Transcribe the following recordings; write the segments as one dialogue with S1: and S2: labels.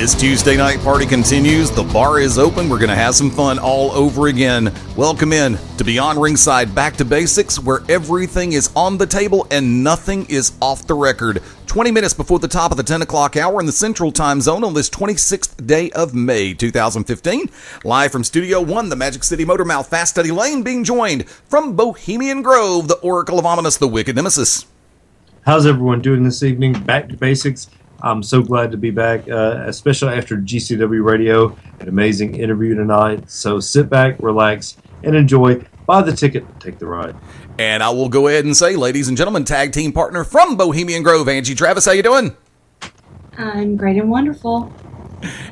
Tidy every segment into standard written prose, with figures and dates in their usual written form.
S1: This Tuesday night party continues. The bar is open. We're going to have some fun all over again. Welcome in to Beyond Ringside, Back to Basics, where everything is on the table and nothing is off the record. 20 minutes before the top of the 10 o'clock hour in the Central Time Zone on this 26th day of May 2015. Live from Studio 1, the Magic City Motor Mouth, Fast Eddie Layne, being joined from Bohemian Grove, the Oracle of Ominous, the Wicked Nemesis.
S2: How's everyone doing this evening? Back to Basics. I'm so glad to be back, especially after GCW Radio, an amazing interview tonight. So sit back, relax, and enjoy. Buy the ticket, take the ride.
S1: And I will go ahead and say, ladies and gentlemen, tag team partner from Bohemian Grove, Angie Travis, how you doing?
S3: I'm great and wonderful.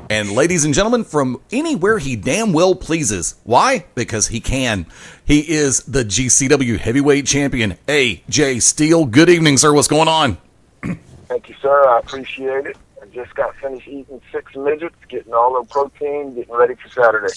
S1: And ladies and gentlemen, from anywhere he damn well pleases. Why? Because he can. He is the GCW Heavyweight Champion, AJ Steele. Good evening, sir. What's going on?
S4: Thank you, sir. I appreciate it. I just got finished eating 6 midgets, getting all the protein, getting ready for Saturday.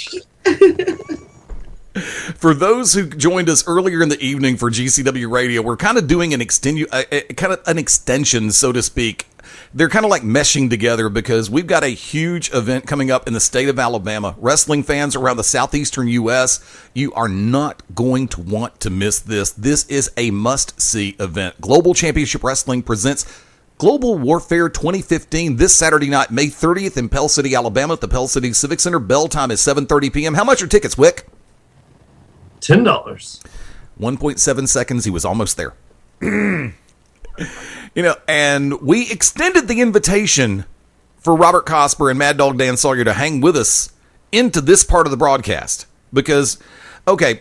S1: For those who joined us earlier in the evening for GCW Radio, we're kind of doing an extension, so to speak. They're kind of like meshing together because we've got a huge event coming up in the state of Alabama. Wrestling fans around the southeastern U.S., you are not going to want to miss this. This is a must-see event. Global Championship Wrestling presents Global Warfare 2015 this Saturday night, May 30th in Pell City, Alabama at the Pell City Civic Center. Bell time is 7:30 p.m. How much are tickets, Wick?
S2: $10.
S1: 1.7 seconds. He was almost there. And we extended the invitation for Robert Cosper and Mad Dog Dan Sawyer to hang with us into this part of the broadcast. Because, okay,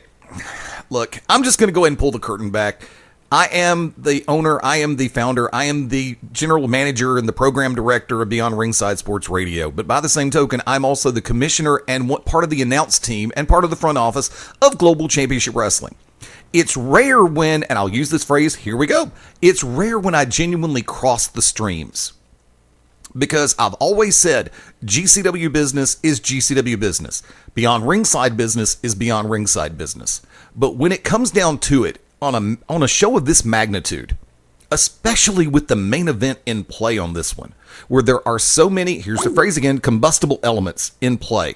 S1: look, I'm just going to go ahead and pull the curtain back. I am the owner, I am the founder, I am the general manager and the program director of Beyond Ringside Sports Radio. But by the same token, I'm also the commissioner and part of the announce team and part of the front office of Global Championship Wrestling. It's rare when, and I'll use this phrase, here we go, it's rare when I genuinely cross the streams. Because I've always said GCW business is GCW business. Beyond Ringside business is Beyond Ringside business. But when it comes down to it, on a show of this magnitude, especially with the main event in play on this one, where there are so many, here's the phrase again, combustible elements in play.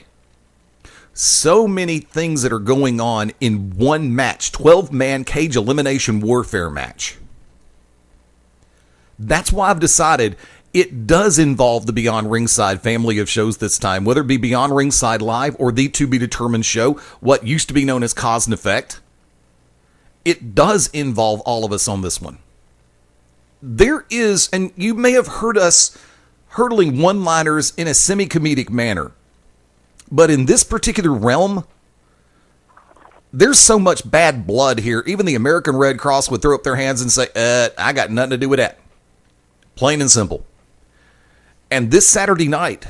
S1: So many things that are going on in one match, 12-man cage elimination warfare match. That's why I've decided it does involve the Beyond Ringside family of shows this time, whether it be Beyond Ringside Live or the To Be Determined show, what used to be known as Cause and Effect. It does involve all of us on this one. There is, and you may have heard us hurtling one-liners in a semi-comedic manner, but in this particular realm, there's so much bad blood here. Even the American Red Cross would throw up their hands and say, I got nothing to do with that. Plain and simple. And this Saturday night,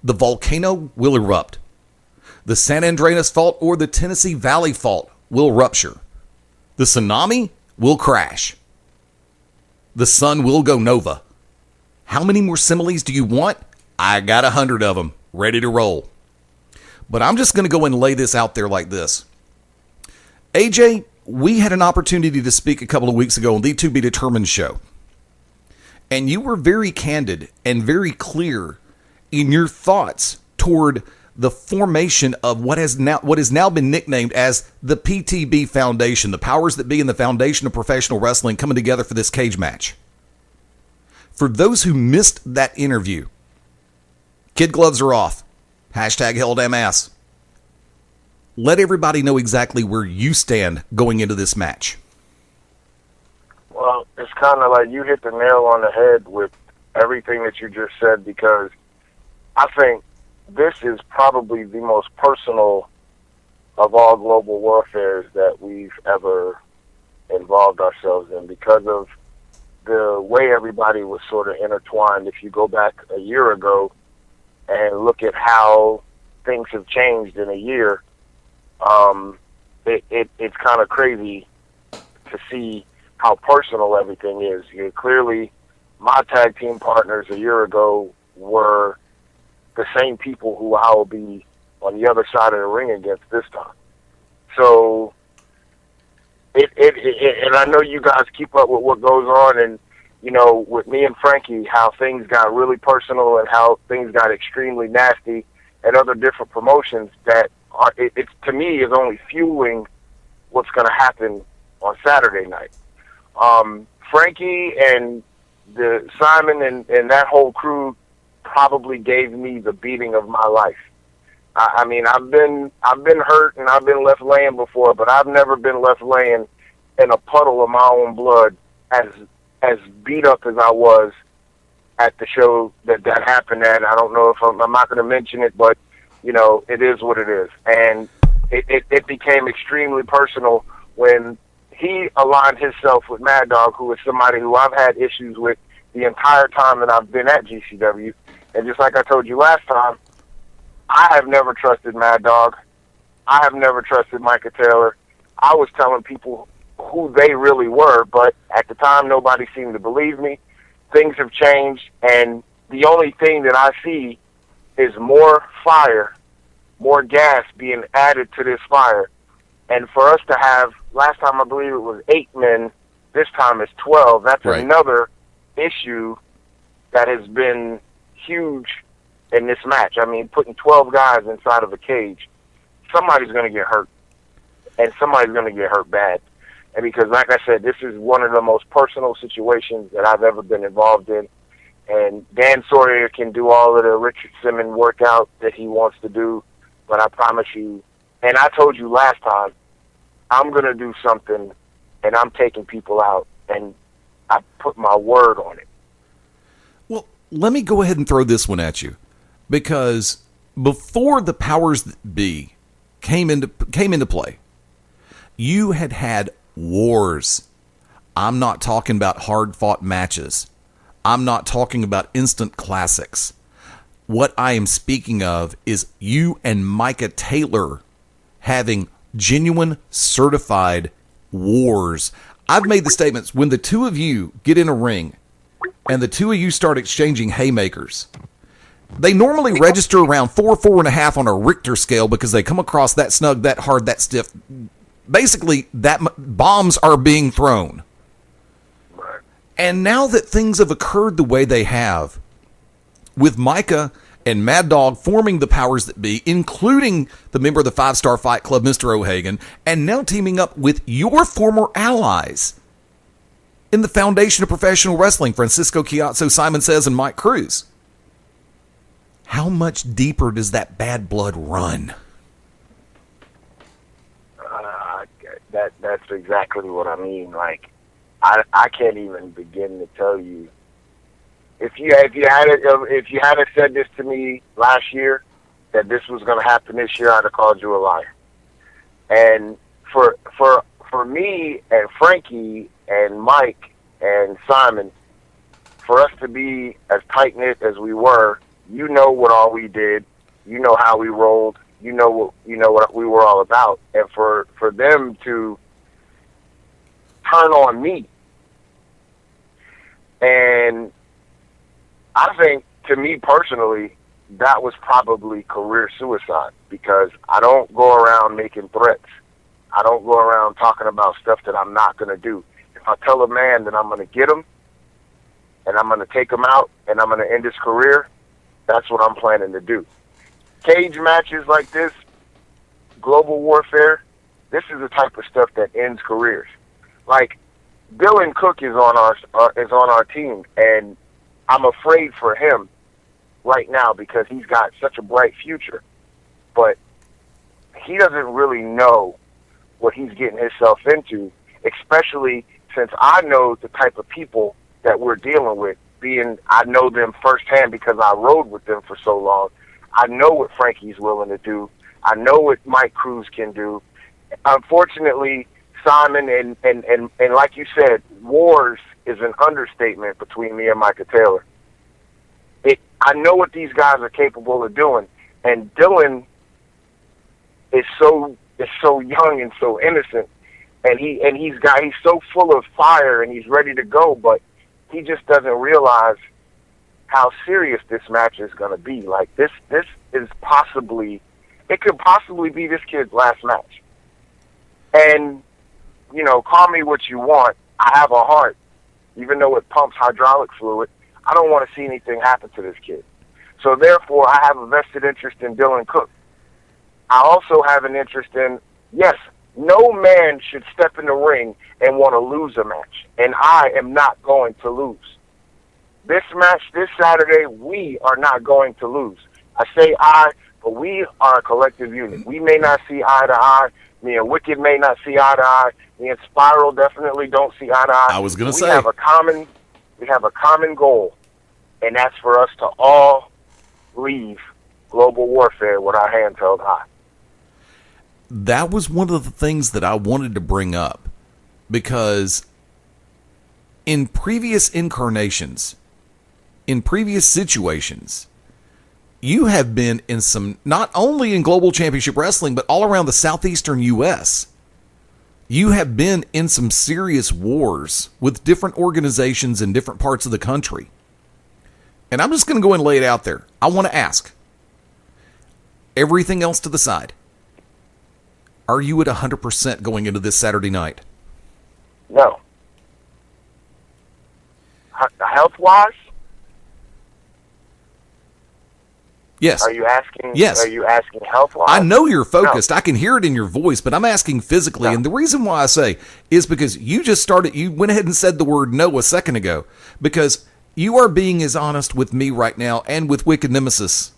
S1: the volcano will erupt. The San Andreas Fault or the Tennessee Valley Fault will rupture. The tsunami will crash. The sun will go nova. How many more similes do you want? I got 100 of them ready to roll. But I'm just going to go and lay this out there like this. AJ, we had an opportunity to speak a couple of weeks ago on the To Be Determined show. And you were very candid and very clear in your thoughts toward the formation of what has now been nicknamed as the PTB Foundation, the powers that be in the foundation of professional wrestling coming together for this cage match. For those who missed that interview, kid gloves are off. Hashtag hell damn ass. Let everybody know exactly where you stand going into this match.
S4: Well, it's kind of like you hit the nail on the head with everything that you just said, because I think this is probably the most personal of all global warfares that we've ever involved ourselves in, because of the way everybody was sort of intertwined. If you go back a year ago and look at how things have changed in a year, it's kind of crazy to see how personal everything is. Clearly, my tag team partners a year ago were the same people who I will be on the other side of the ring against this time. So, and I know you guys keep up with what goes on, and with me and Frankie, how things got really personal and how things got extremely nasty at other different promotions that it's to me is only fueling what's going to happen on Saturday night. Frankie and the Simon and that whole crew probably gave me the beating of my life. I mean, I've been hurt and I've been left laying before, but I've never been left laying in a puddle of my own blood as beat up as I was at the show that happened at. I don't know if I'm not going to mention it, but it is what it is. And it became extremely personal when he aligned himself with Mad Dog, who is somebody who I've had issues with the entire time that I've been at GCW. And just like I told you last time, I have never trusted Mad Dog. I have never trusted Micah Taylor. I was telling people who they really were, but at the time, nobody seemed to believe me. Things have changed, and the only thing that I see is more fire, more gas being added to this fire. And for us to have, last time I believe it was 8 men, this time it's 12. That's
S1: right.
S4: Another issue that has been huge in this match. I mean, putting 12 guys inside of a cage, somebody's going to get hurt, and somebody's going to get hurt bad. And because, like I said, this is one of the most personal situations that I've ever been involved in. And Dan Sawyer can do all of the Richard Simmons workout that he wants to do, but I promise you, and I told you last time, I'm going to do something, and I'm taking people out, and I put my word on it.
S1: Well, let me go ahead and throw this one at you, because before the powers that be came into play, you had wars. I'm not talking about hard-fought matches. I'm not talking about instant classics. What I am speaking of is you and Micah Taylor having genuine, certified wars. I've made the statements, when the two of you get in a ring and the two of you start exchanging haymakers, they normally register around 4.5 on a Richter scale because they come across that snug, that hard, that stiff. Basically, bombs are being thrown. And now that things have occurred the way they have, with Micah and Mad Dog forming the powers that be, including the member of the 5-Star Fight Club, Mr. O'Hagan, and now teaming up with your former allies in the Foundation of Professional Wrestling, Francisco Chiazzo, Simon Says, and Mike Cruz. How much deeper does that bad blood run?
S4: That's exactly what I mean. Like, I can't even begin to tell you. If you had said this to me last year, that this was going to happen this year, I'd have called you a liar. And for me and Frankie and Mike and Simon, for us to be as tight knit as we were, you know what all we did, you know how we rolled, you know what we were all about, and for them to turn on me, and I think, to me personally, that was probably career suicide, because I don't go around making threats. I don't go around talking about stuff that I'm not going to do. If I tell a man that I'm going to get him, and I'm going to take him out, and I'm going to end his career, that's what I'm planning to do. Cage matches like this, global warfare, this is the type of stuff that ends careers. Like, Dylan Cook is on our team, and I'm afraid for him right now because he's got such a bright future. But he doesn't really know what he's getting himself into, especially since I know the type of people that we're dealing with, being I know them firsthand because I rode with them for so long. I know what Frankie's willing to do. I know what Mike Cruz can do. Unfortunately, Simon and like you said, wars is an understatement between me and Micah Taylor. I know what these guys are capable of doing, and Dylan is so young and so innocent, and he's so full of fire and he's ready to go, but he just doesn't realize how serious this match is going to be. Like, this is it could possibly be this kid's last match. And, call me what you want. I have a heart. even though it pumps hydraulic fluid, I don't want to see anything happen to this kid. So therefore, I have a vested interest in Dylan Cook. I also have an interest in, yes, no man should step in the ring and want to lose a match, and I am not going to lose. This match this Saturday, we are not going to lose. I say I, but we are a collective unit. We may not see eye to eye. Me and Wicked may not see eye to eye. Me and Spiral definitely don't see eye to eye.
S1: I was going to say.
S4: We have a common goal, and that's for us to all leave global warfare with our hands held high.
S1: That was one of the things that I wanted to bring up, because in previous incarnations, in previous situations, you have been in some, not only in Global Championship Wrestling, but all around the southeastern U.S., you have been in some serious wars with different organizations in different parts of the country. And I'm just going to go and lay it out there. I want to ask, everything else to the side, are you at 100% going into this Saturday night?
S4: No. Health-wise?
S1: Yes.
S4: Are you asking?
S1: Yes.
S4: Are you asking health-wise?
S1: I know you're focused.
S4: No.
S1: I can hear it in your voice, but I'm asking physically.
S4: No.
S1: And the reason why I say is because you went ahead and said the word no a second ago, because you are being as honest with me right now and with Wicked Nemesis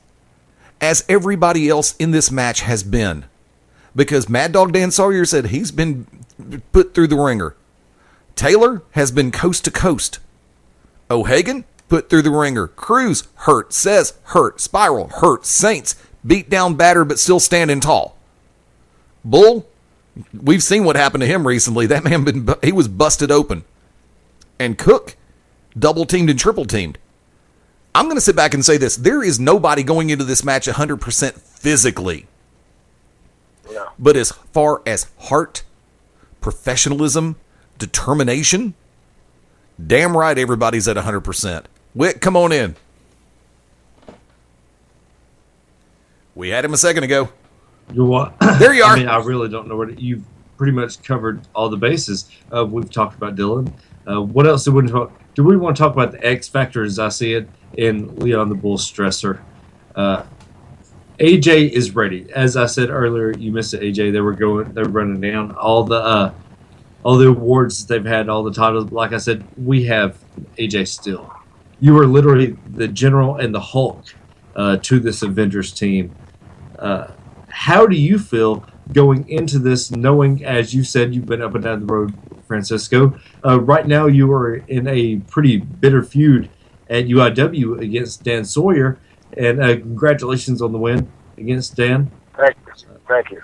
S1: as everybody else in this match has been. Because Mad Dog Dan Sawyer said he's been put through the ringer. Taylor has been coast to coast. O'Hagan, put through the ringer. Cruz, hurt. Says, hurt. Spiral, hurt. Saints, beat down, battered, but still standing tall. Bull, we've seen what happened to him recently. That man, he was busted open. And Cook, double-teamed and triple-teamed. I'm going to sit back and say this. There is nobody going into this match 100% physically.
S4: No.
S1: But as far as heart, professionalism, determination, damn right everybody's at 100%. Wick, come on in. We had him a second ago.
S2: You know what?
S1: There you are.
S2: I mean, I really don't know what you've pretty much covered all the bases. We've talked about Dylan. What else do we talk? Do we want to talk about the X factor as I see it in Leon the Bull Stressor? AJ is ready. As I said earlier, you missed it, AJ. They're running down all the awards that they've had, all the titles. Like I said, we have AJ Steele. You are literally the general and the Hulk to this Avengers team. How do you feel going into this, knowing, as you said, you've been up and down the road, Francisco? Right now, you are in a pretty bitter feud at UIW against Dan Sawyer. And congratulations on the win against Dan.
S4: Thank you.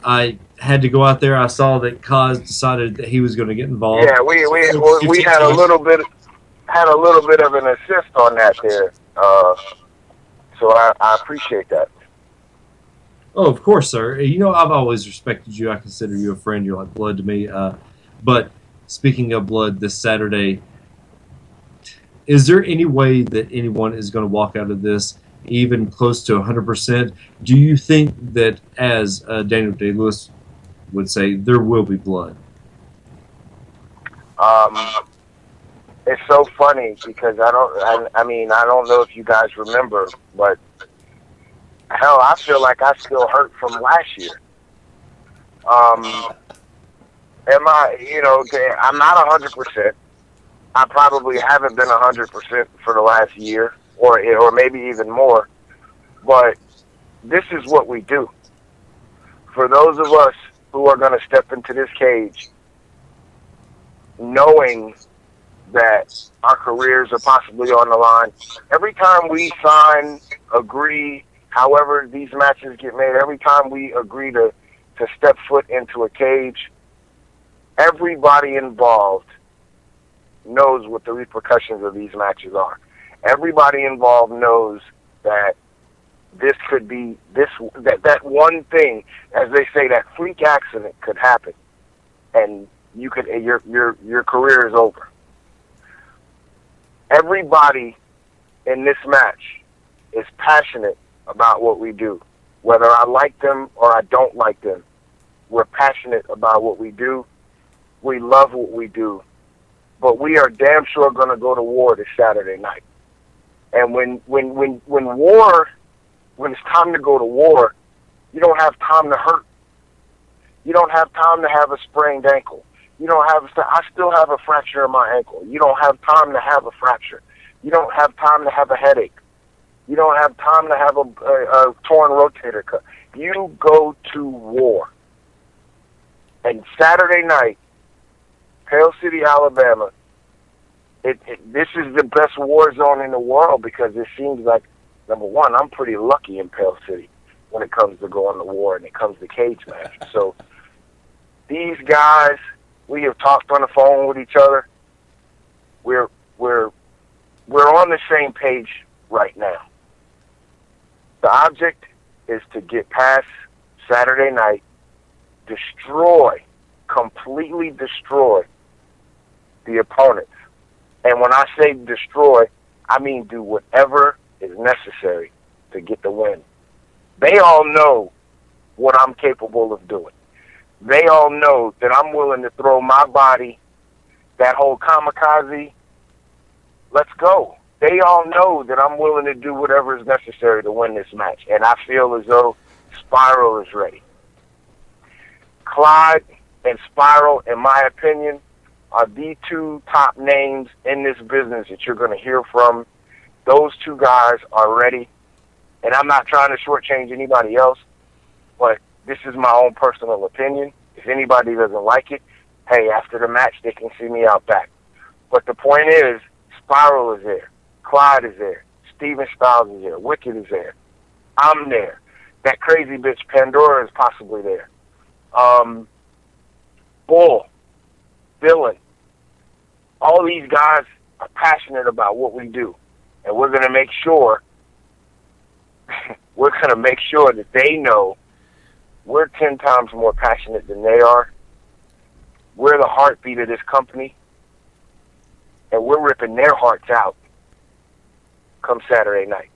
S2: I had to go out there. I saw that Kaz decided that he was going to get involved.
S4: Yeah, we had a little bit of an assist on that there. So I appreciate that.
S2: Oh, of course, sir. You know, I've always respected you. I consider you a friend. You're like blood to me. But speaking of blood, this Saturday, is there any way that anyone is going to walk out of this even close to 100%? Do you think that, as Daniel Day-Lewis would say, there will be blood?
S4: It's so funny because I don't know if you guys remember, but hell, I feel like I still hurt from last year. I'm not 100%. I probably haven't been 100% for the last year, or maybe even more. But this is what we do. For those of us who are going to step into this cage, knowing that our careers are possibly on the line, every time we sign, agree, however these matches get made, every time we agree to step foot into a cage, everybody involved knows what the repercussions of these matches are. Everybody involved knows that this could be that one thing, as they say, that freak accident could happen, and your career is over. Everybody in this match is passionate about what we do, whether I like them or I don't like them. We're passionate about what we do. We love what we do. But we are damn sure going to go to war this Saturday night. And when it's time to go to war, you don't have time to hurt. You don't have time to have a sprained ankle. I still have a fracture in my ankle. You don't have time to have a fracture. You don't have time to have a headache. You don't have time to have a torn rotator cuff. You go to war. And Saturday night, Pell City, Alabama, this is the best war zone in the world because it seems like, number one, I'm pretty lucky in Pell City when it comes to going to war and it comes to cage match. So these guys, we have talked on the phone with each other. We're on the same page right now. The object is to get past Saturday night, completely destroy the opponents. And when I say destroy, I mean do whatever is necessary to get the win. They all know what I'm capable of doing. They all know that I'm willing to throw my body, that whole kamikaze, let's go. They all know that I'm willing to do whatever is necessary to win this match. And I feel as though Spiral is ready. Clyde and Spiral, in my opinion, are the two top names in this business that you're going to hear from. Those two guys are ready. And I'm not trying to shortchange anybody else, but this is my own personal opinion. If anybody doesn't like it, hey, after the match, they can see me out back. But the point is, Spiral is there. Clyde is there. Steven Styles is there. Wicked is there. I'm there. That crazy bitch Pandora is possibly there. Bull, Dylan, all these guys are passionate about what we do. And we're going to make sure that they know we're 10 times more passionate than they are. We're the heartbeat of this company. And we're ripping their hearts out come Saturday night.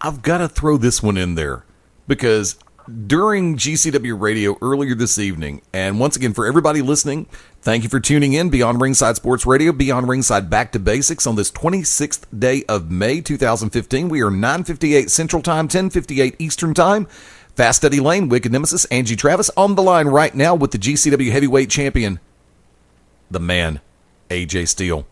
S1: I've got to throw this one in there because during GCW Radio earlier this evening, and once again, for everybody listening, thank you for tuning in Beyond Ringside Sports Radio, Beyond Ringside Back to Basics on this 26th day of May 2015. We are 9:58 Central Time, 10:58 Eastern Time. Fast Eddie Layne, Wicked Nemesis, Angie Travis on the line right now with the GCW Heavyweight Champion, the man, AJ Steele.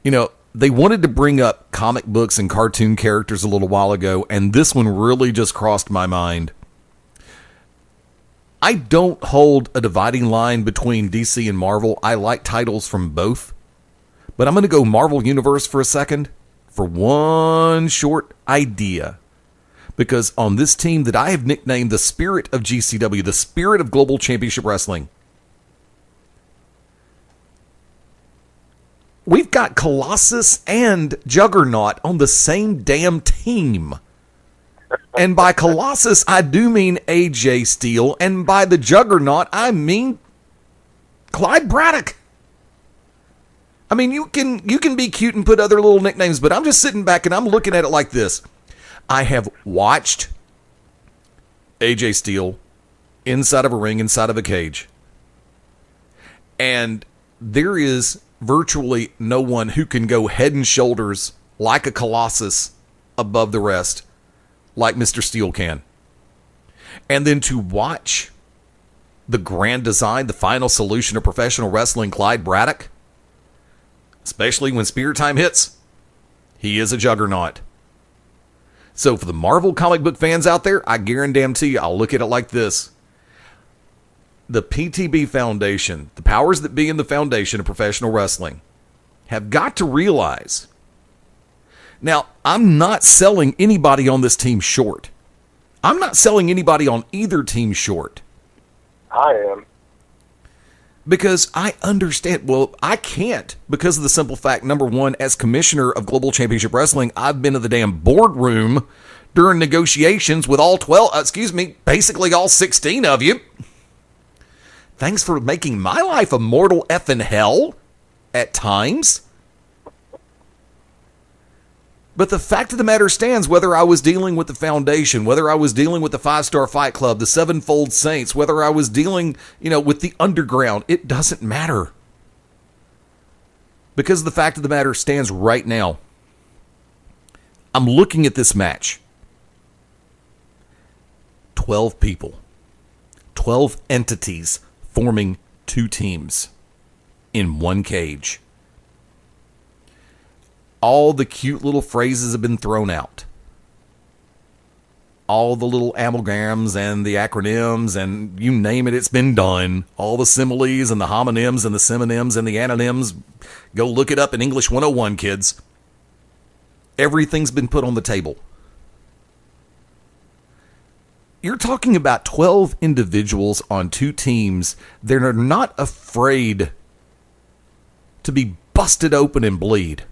S1: You know, they wanted to bring up comic books and cartoon characters a little while ago, and this one really just crossed my mind. I don't hold a dividing line between DC and Marvel. I like titles from both. But I'm going to go Marvel Universe for a second for one short idea. Because on this team that I have nicknamed the Spirit of GCW, the Spirit of Global Championship Wrestling, we've got Colossus and Juggernaut on the same damn team. And by Colossus, I do mean AJ Steele. And by the Juggernaut, I mean Clyde Braddock. I mean, you can be cute and put other little nicknames, but I'm just sitting back and I'm looking at it like this. I have watched AJ Steele inside of a ring, inside of a cage. And there is virtually no one who can go head and shoulders like a Colossus above the rest, like Mr. Steele can. And then to watch the grand design, the final solution of professional wrestling, Clyde Braddock, especially when spear time hits, he is a juggernaut. So for the Marvel comic book fans out there, I guarantee you, I'll look at it like this. The PTB Foundation, the powers that be in the foundation of professional wrestling, have got to realize. Now, I'm not selling anybody on this team short. I'm not selling anybody on either team short.
S4: I am.
S1: Because I understand, well, I can't, because of the simple fact, number one, as commissioner of Global Championship Wrestling, I've been in the damn boardroom during negotiations with basically all 16 of you. Thanks for making my life a mortal effing hell at times. But the fact of the matter stands, whether I was dealing with the Foundation, whether I was dealing with the 5-Star Fight Club, the Sevenfold Saints, whether I was dealing, with the Underground, it doesn't matter. Because the fact of the matter stands right now. I'm looking at this match. 12 people. 12 entities forming 2 teams in one cage. All the cute little phrases have been thrown out. All the little amalgams and the acronyms and you name it, it's been done. All the similes and the homonyms and the synonyms and the antonyms. Go look it up in English 101, kids. Everything's been put on the table. You're talking about 12 individuals on 2 teams that are not afraid to be busted open and bleed.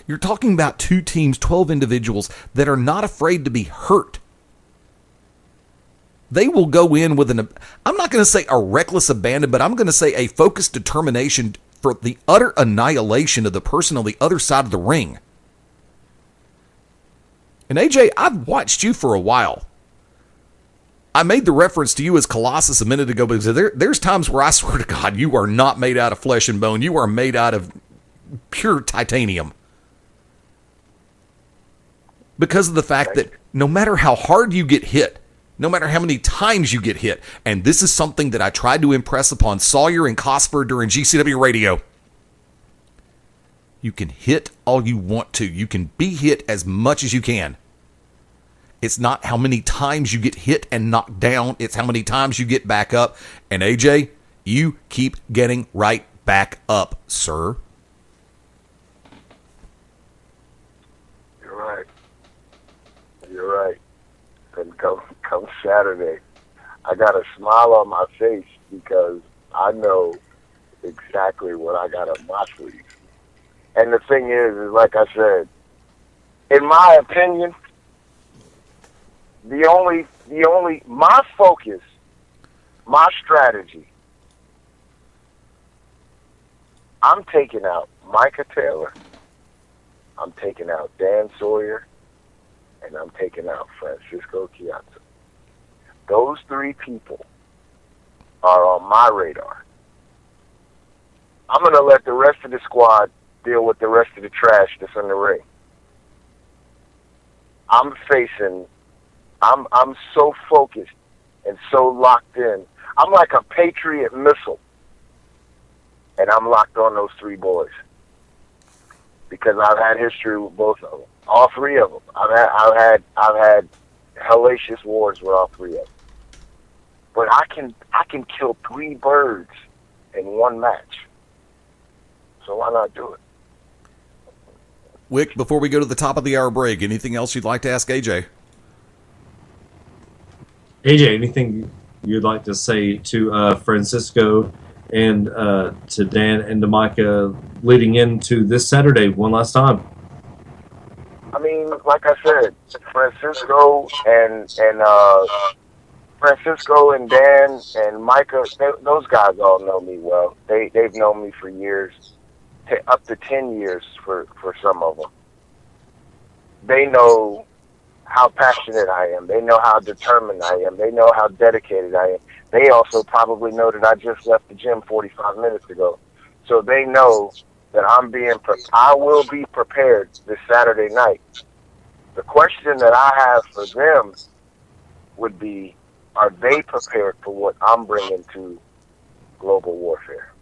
S1: You're talking about 2 teams, 12 individuals that are not afraid to be hurt. They will go in with I'm not going to say a reckless abandon, but I'm going to say a focused determination for the utter annihilation of the person on the other side of the ring. And AJ, I've watched you for a while. I made the reference to you as Colossus a minute ago because there's times where I swear to God, you are not made out of flesh and bone. You are made out of pure titanium. Because of the fact that no matter how hard you get hit, no matter how many times you get hit, and this is something that I tried to impress upon Sawyer and Cosper during GCW Radio, you can hit all you want to. You can be hit as much as you can. It's not how many times you get hit and knocked down. It's how many times you get back up. And AJ, you keep getting right back up, sir.
S4: You're right. You're right. And come Saturday, I got a smile on my face because I know exactly what I got up my sleeve. And the thing is like I said, in my opinion, the only my focus, my strategy, I'm taking out Micah Taylor, I'm taking out Dan Sawyer, and I'm taking out Francisco Chiazza. Those 3 people are on my radar. I'm going to let the rest of the squad deal with the rest of the trash that's in the ring. I'm so focused and so locked in. I'm like a Patriot missile. And I'm locked on those 3 boys. Because I've had history with both of them. All 3 of them. I've had hellacious wars with all 3 of them. But I can kill 3 birds in one match. So why not do it?
S1: Wick, before we go to the top of the hour break, anything else you'd like to ask AJ?
S2: AJ, anything you'd like to say to Francisco and to Dan and to Micah leading into this Saturday one last time?
S4: I mean, like I said, Francisco and Dan and Micah, those guys all know me well. They've known me for years, up to 10 years for some of them. They know how passionate I am. They know how determined I am. They know how dedicated I am. They also probably know that I just left the gym 45 minutes ago. So they know that I will be prepared this Saturday night. The question that I have for them would be, are they prepared for what I'm bringing to global warfare?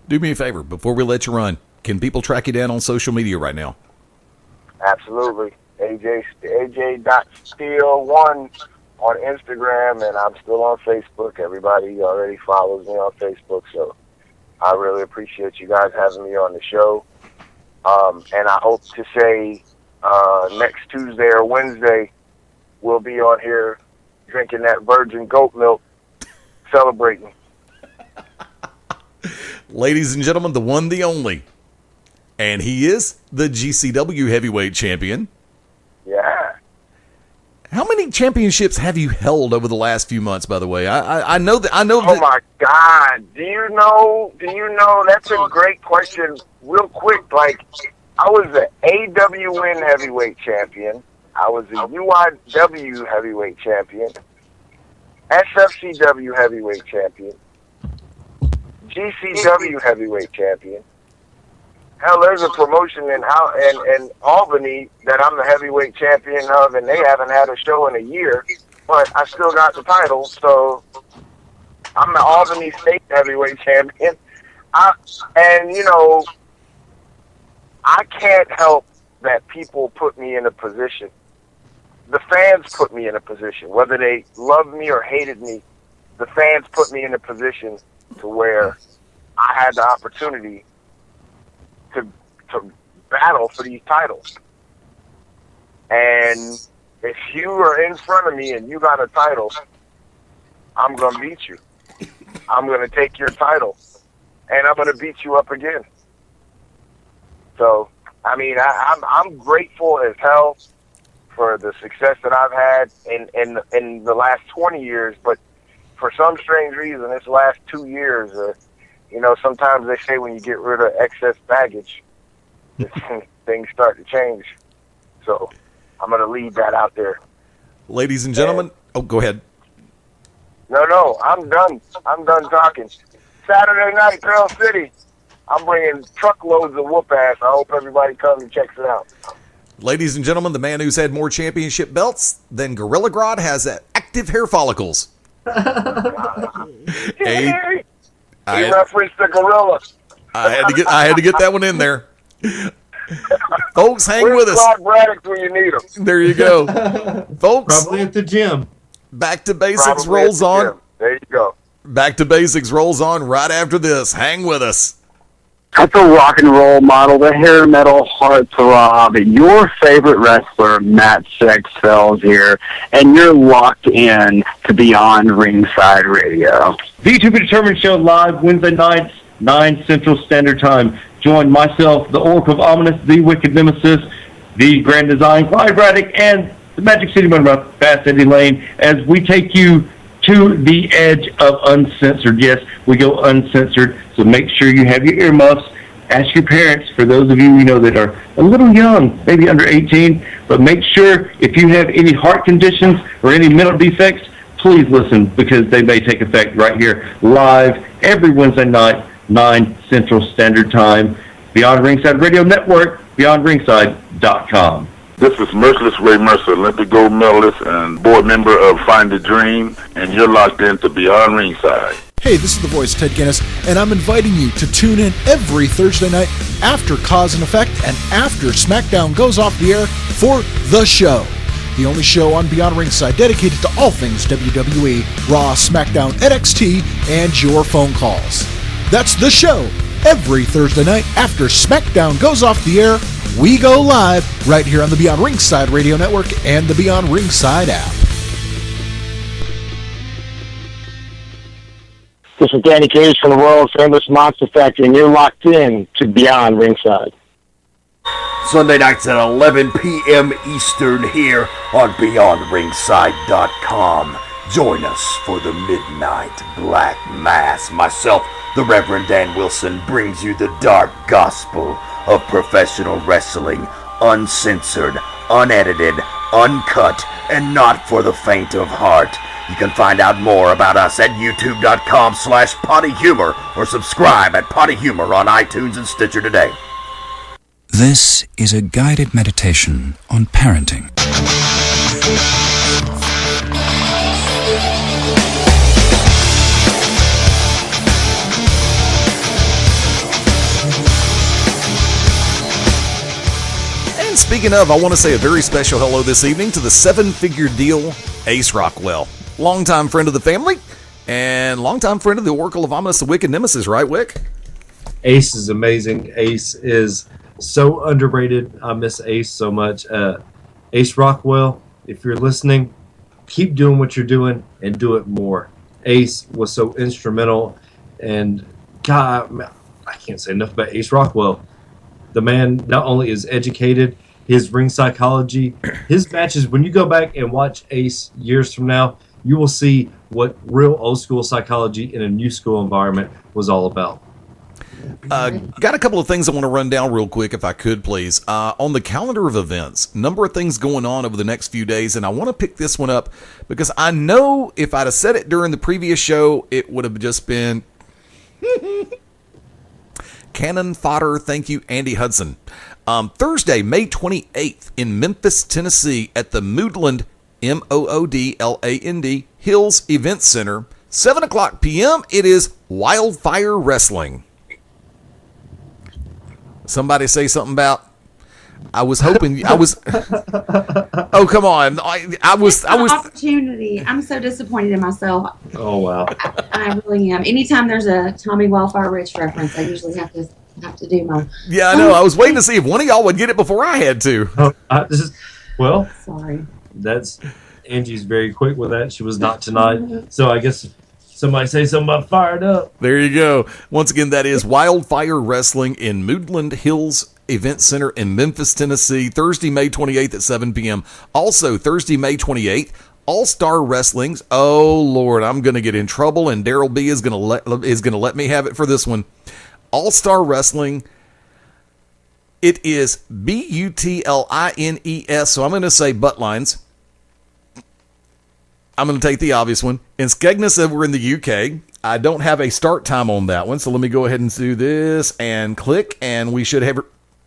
S1: Do me a favor, before we let you run, can people track you down on social media right now?
S4: Absolutely. AJ.Steele1 on Instagram, and I'm still on Facebook. Everybody already follows me on Facebook, so I really appreciate you guys having me on the show. And I hope to say next Tuesday or Wednesday, we'll be on here drinking that virgin goat milk, celebrating.
S1: Ladies and gentlemen, the one, the only. And he is the GCW heavyweight champion.
S4: Yeah.
S1: How many championships have you held over the last few months, by the way? I know that.
S4: Oh my God. Do you know? That's a great question. Real quick, like, I was the AWN heavyweight champion. I was the UIW heavyweight champion. SFCW heavyweight champion. GCW heavyweight champion. Hell, there's a promotion in Albany that I'm the heavyweight champion of, and they haven't had a show in a year, but I still got the title, so I'm the Albany State heavyweight champion. I can't help that people put me in a position. The fans put me in a position, whether they loved me or hated me. The fans put me in a position to where I had the opportunity to battle for these titles. And if you are in front of me and you got a title, I'm going to beat you. I'm going to take your title, and I'm going to beat you up again. So, I mean, I'm grateful as hell for the success that I've had in the last 20 years, but for some strange reason, this last 2 years, sometimes they say when you get rid of excess baggage, things start to change. So I'm going to leave that out there.
S1: Ladies and gentlemen, go ahead.
S4: No, I'm done. I'm done talking. Saturday night, Pell City. I'm bringing truckloads of whoop ass. I hope everybody comes and checks it out.
S1: Ladies and gentlemen, the man who's had more championship belts than Gorilla Grodd has active hair follicles.
S4: He referenced the gorilla.
S1: I had to get that one in there. Folks, hang with us.
S4: Claude Braddock when you need him.
S1: There you go. Folks,
S2: Probably at the gym.
S1: Back to Basics
S4: Probably
S1: rolls on.
S4: There you go.
S1: Back to Basics rolls on right after this. Hang with us.
S5: That's a rock and roll model, the hair metal heartthrob, your favorite wrestler, Matt Sexfeld here, and you're locked in to Beyond Ringside Radio.
S2: The To Be Determined show live Wednesday nights, 9 Central Standard Time. Join myself, the Oracle of Ominous, the Wicked Nemesis, the Grand Design, Clyde Braddock, and the Magic City Monroe, Fast Eddie Layne, as we take you to the edge of uncensored. Yes, we go uncensored, so make sure you have your earmuffs. Ask your parents, for those of you that are a little young, maybe under 18, but make sure if you have any heart conditions or any mental defects, please listen, because they may take effect right here, live, every Wednesday night, 9 Central Standard Time. Beyond Ringside Radio Network, beyondringside.com.
S6: This is Merciless Ray Mercer, Olympic gold medalist and board member of Find a Dream, and you're locked into Beyond Ringside.
S7: Hey, this is the voice, Ted Guinness, and I'm inviting you to tune in every Thursday night after Cause and Effect and after SmackDown goes off the air for The Show, the only show on Beyond Ringside dedicated to all things WWE, Raw, SmackDown, NXT, and your phone calls. That's The Show. Every Thursday night after SmackDown goes off the air, we go live right here on the Beyond Ringside Radio Network and the Beyond Ringside app.
S5: This is Danny Cage from the world famous Monster Factory, and you're locked in to Beyond Ringside.
S8: Sunday nights at 11 p.m. Eastern here on BeyondRingside.com. Join us for the Midnight Black Mass. Myself, the Reverend Dan Wilson, brings you the dark gospel of professional wrestling, uncensored, unedited, uncut, and not for the faint of heart. You can find out more about us at youtube.com/pottyhumor or subscribe at Potty Humor on iTunes and Stitcher today.
S9: This is a guided meditation on parenting.
S1: And speaking of, I want to say a very special hello this evening to the seven-figure deal, Ace Rockwell. Longtime friend of the family and longtime friend of the Oracle of Ominous, the Wicked Nemesis, right, Wick?
S2: Ace is amazing. Ace is so underrated. I miss Ace so much. Ace Rockwell, if you're listening, keep doing what you're doing and do it more. Ace was so instrumental, and God, I can't say enough about Ace Rockwell. The man not only is educated, his ring psychology, his matches, when you go back and watch Ace years from now, you will see what real old school psychology in a new school environment was all about.
S1: Got a couple of things I want to run down real quick, if I could, please. On the calendar of events, number of things going on over the next few days, and I want to pick this one up because I know if I'd have said it during the previous show, it would have just been cannon fodder. Thank you, Andy Hudson. Thursday, May 28th in Memphis, Tennessee at the Moodland, Moodland, Hills Event Center, 7 o'clock p.m. It is Wildfire Wrestling. Somebody say something about, I was hoping, oh, come on. I was.
S3: Opportunity. I'm so disappointed in myself.
S2: Oh, wow.
S3: I really am. Anytime there's a Tommy Wildfire Rich reference, I usually have to do my.
S1: Yeah, I know. I was waiting to see if one of y'all would get it before I had to.
S2: Well,
S3: sorry.
S2: That's Angie's very quick with that. She was not tonight, so I guess somebody say something about Fired Up.
S1: There you go. Once again, that is Wildfire Wrestling in Moodland Hills Event Center in Memphis, Tennessee, Thursday, May 28th at 7 p.m. Also, Thursday, May 28th, All-Star Wrestling's. Oh, Lord, I'm going to get in trouble, and Daryl B is going to let me have it for this one. All-Star Wrestling. It is Butlines, so I'm going to say butt lines. I'm going to take the obvious one. In Skegness, over in the UK. I don't have a start time on that one, so let me go ahead and do this and click, and we should have...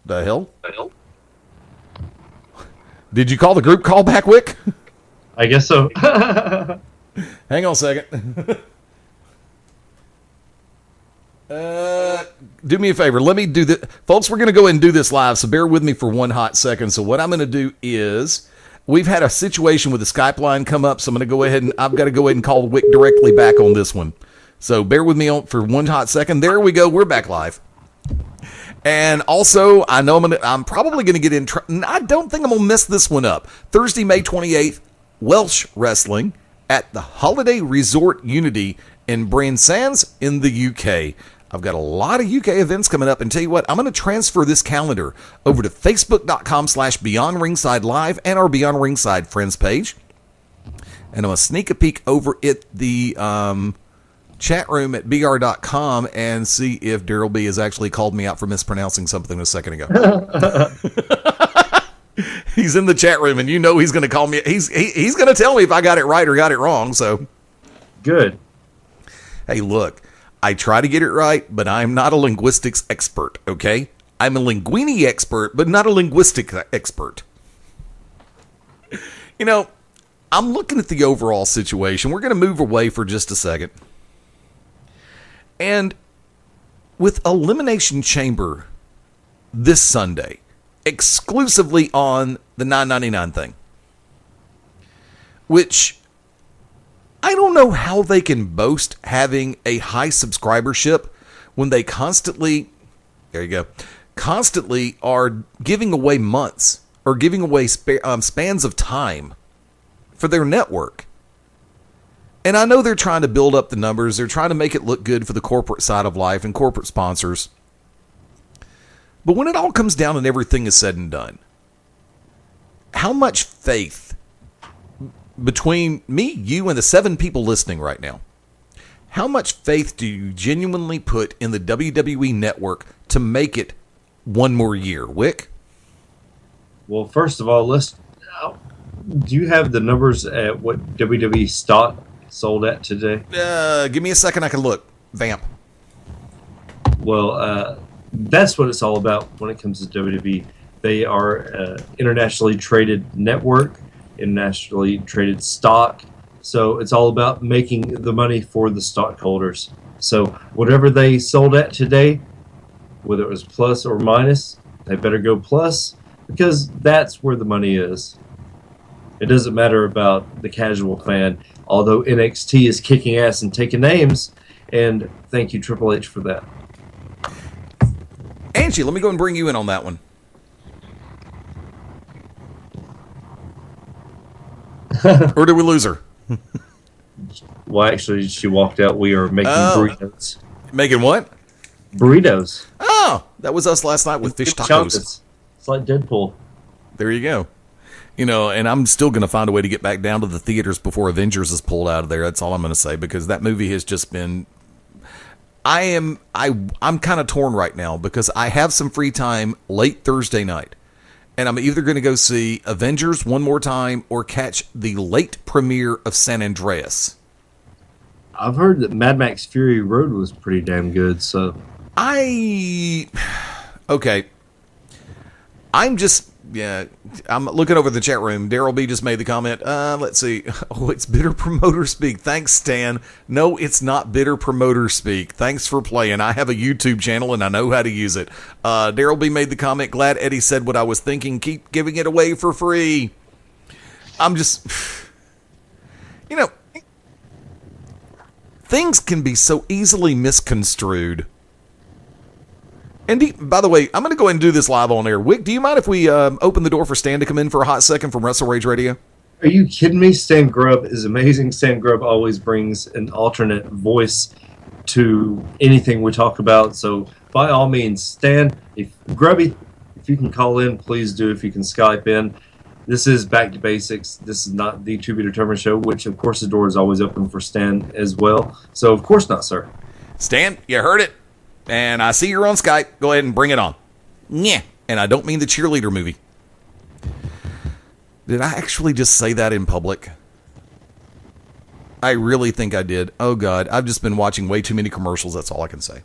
S1: The hell? Did you call the group call back, Wick?
S2: I guess so.
S1: Hang on a second. Do me a favor. Let me do this. Folks, we're going to go ahead and do this live, so bear with me for one hot second. So what I'm going to do is... We've had a situation with the Skype line come up, so I'm going to go ahead and I've got to go ahead and call Wick directly back on this one. So bear with me for one hot second. There we go. We're back live. And also, I know I'm probably going to get in. I don't think I'm going to mess this one up. Thursday, May 28th, Welsh Wrestling at the Holiday Resort Unity in Brain Sands in the UK. I've got a lot of UK events coming up, and tell you what, I'm going to transfer this calendar over to facebook.com/Beyond Ringside Live and our Beyond Ringside Friends page. And I'm going to sneak a peek over at the chat room at br.com and see if Daryl B has actually called me out for mispronouncing something a second ago. He's in the chat room, and you know he's going to call me. He's going to tell me if I got it right or got it wrong. So
S2: good.
S1: Hey, look. I try to get it right, but I'm not a linguistics expert, okay? I'm a linguini expert, but not a linguistic expert. You know, I'm looking at the overall situation. We're going to move away for just a second. And with Elimination Chamber this Sunday, exclusively on the $9.99 thing, which... I don't know how they can boast having a high subscribership when they constantly are giving away months or giving away spans of time for their network. And I know they're trying to build up the numbers. They're trying to make it look good for the corporate side of life and corporate sponsors. But when it all comes down and everything is said and done, how much faith between me, you, and the 7 people listening right now, how much faith do you genuinely put in the WWE Network to make it one more year, Wick?
S2: Well, first of all, do you have the numbers at what WWE stock sold at today?
S1: Give me a second, I can look. Vamp.
S2: Well, that's what it's all about when it comes to WWE. They are an internationally traded network, internationally traded stock, so it's all about making the money for the stockholders. So whatever they sold at today, whether it was plus or minus, they better go plus, because that's where the money is. It doesn't matter about the casual fan, although NXT is kicking ass and taking names, and thank you Triple H for that.
S1: Angie, let me go and bring you in on that one. Or did we lose her?
S2: Well, actually, she walked out. We are making burritos.
S1: Making what?
S2: Burritos.
S1: Oh, that was us last night with fish tacos.
S2: It's like Deadpool.
S1: There you go. You know, and I'm still going to find a way to get back down to the theaters before Avengers is pulled out of there. That's all I'm going to say, because that movie has just been... I'm kind of torn right now because I have some free time late Thursday night. And I'm either going to go see Avengers one more time or catch the late premiere of San Andreas.
S2: I've heard that Mad Max Fury Road was pretty damn good, so...
S1: Okay. I'm looking over the chat room. Daryl B just made the comment. Let's see. Oh, it's bitter promoter speak. Thanks, Stan. No, it's not bitter promoter speak. Thanks for playing. I have a YouTube channel and I know how to use it. Daryl B made the comment. Glad Eddie said what I was thinking. Keep giving it away for free. I'm just, things can be so easily misconstrued. And by the way, I'm going to go ahead and do this live on air. Wick, do you mind if we open the door for Stan to come in for a hot second from Wrestle Rage Radio?
S2: Are you kidding me? Stan Grubb is amazing. Stan Grubb always brings an alternate voice to anything we talk about. So by all means, Stan, if you can call in, please do. If you can Skype in. This is Back to Basics. This is not the To Be Determined show, which of course the door is always open for Stan as well. So of course not, sir.
S1: Stan, you heard it. And I see you're on Skype. Go ahead and bring it on. Yeah. And I don't mean the cheerleader movie. Did I actually just say that in public? I really think I did. Oh, God. I've just been watching way too many commercials. That's all I can say.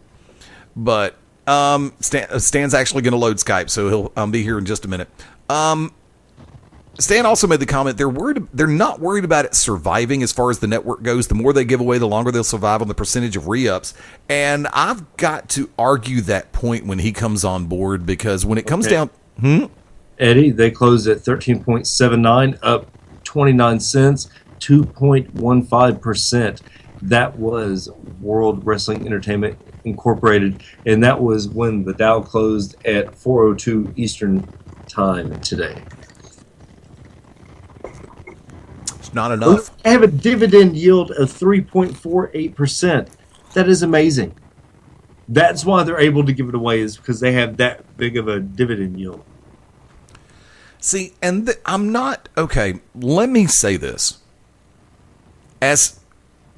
S1: But Stan's actually going to load Skype, so he'll be here in just a minute. Stan also made the comment, they're not worried about it surviving as far as the network goes. The more they give away, the longer they'll survive on the percentage of re-ups. And I've got to argue that point when he comes on board, because when it comes down...
S2: Eddie, they closed at 13.79, up 29 cents, 2.15%. That was World Wrestling Entertainment Incorporated, and that was when the Dow closed at 4:02 Eastern Time today.
S1: Not enough.
S2: They have a dividend yield of 3.48%. That is amazing. That's why they're able to give it away, is because they have that big of a dividend yield.
S1: See, and I'm not... Okay, let me say this. As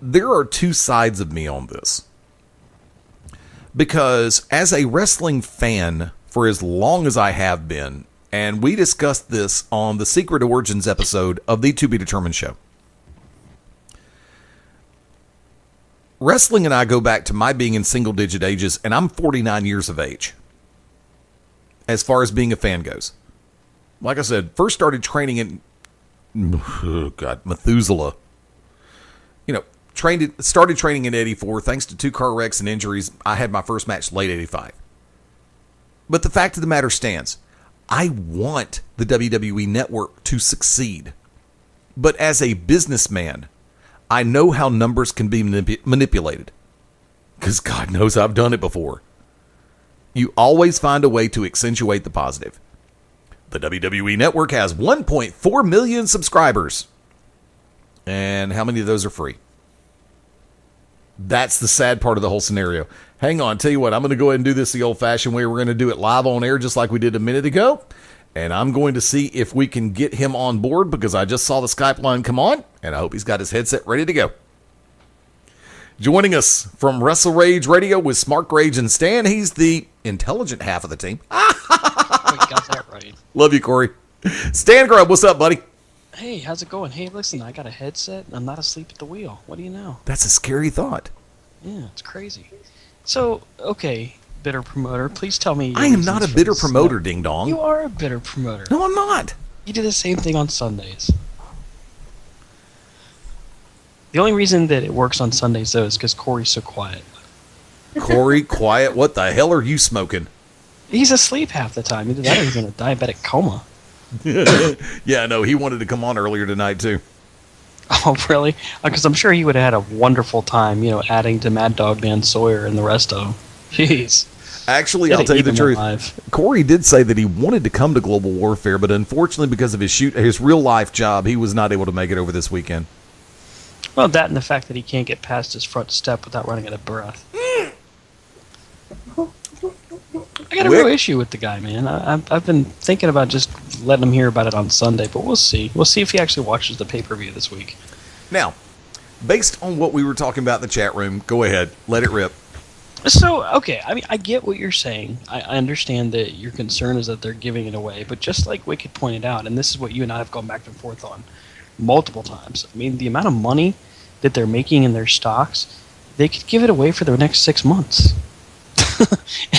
S1: there are two sides of me on this. Because as a wrestling fan for as long as I have been, and we discussed this on the Secret Origins episode of the To Be Determined show. Wrestling and I go back to my being in single-digit ages, and I'm 49 years of age. As far as being a fan goes. Like I said, first started training in... Oh, God, Methuselah. Started training in 84. Thanks to 2 car wrecks and injuries, I had my first match late 85. But the fact of the matter stands. I want the WWE Network to succeed. But as a businessman, I know how numbers can be manipulated. Because God knows I've done it before. You always find a way to accentuate the positive. The WWE Network has 1.4 million subscribers. And how many of those are free? That's the sad part of the whole scenario. Hang on, tell you what, I'm going to go ahead and do this the old-fashioned way. We're going to do it live on air just like we did a minute ago. And I'm going to see if we can get him on board, because I just saw the Skype line come on, and I hope he's got his headset ready to go. Joining us from Wrestle Rage Radio with Smart Rage and Stan, he's the intelligent half of the team.
S10: Oh, you got that right.
S1: Love you, Corey. Stan Grubb, what's up, buddy?
S10: Hey, how's it going? Hey, listen, I got a headset. I'm not asleep at the wheel. What do you know?
S1: That's a scary thought.
S10: Yeah, it's crazy. So, okay, bitter promoter, please tell me.
S1: I am not a bitter promoter, ding dong.
S10: You are a bitter promoter.
S1: No, I'm not.
S10: You do the same thing on Sundays. The only reason that it works on Sundays, though, is because Corey's so quiet.
S1: Corey, quiet? What the hell are you smoking?
S10: He's asleep half the time. Either that or he's in a diabetic coma.
S1: Yeah, no, he wanted to come on earlier tonight, too.
S10: Oh, really? Because I'm sure he would have had a wonderful time, adding to Mad Dog Dan Sawyer and the rest of them. Jeez.
S1: Actually, I'll tell you the truth. Corey did say that he wanted to come to Global Warfare, but unfortunately, because of his real-life job, he was not able to make it over this weekend.
S10: Well, that and the fact that he can't get past his front step without running out of breath. I got a real issue with the guy, man. I've been thinking about just letting him hear about it on Sunday, but we'll see. We'll see if he actually watches the pay-per-view this week.
S1: Now, based on what we were talking about in the chat room, go ahead. Let it rip.
S10: So, okay, I mean, I get what you're saying. I understand that your concern is that they're giving it away, but just like Wicked pointed out, and this is what you and I have gone back and forth on multiple times, I mean, the amount of money that they're making in their stocks, they could give it away for the next 6 months.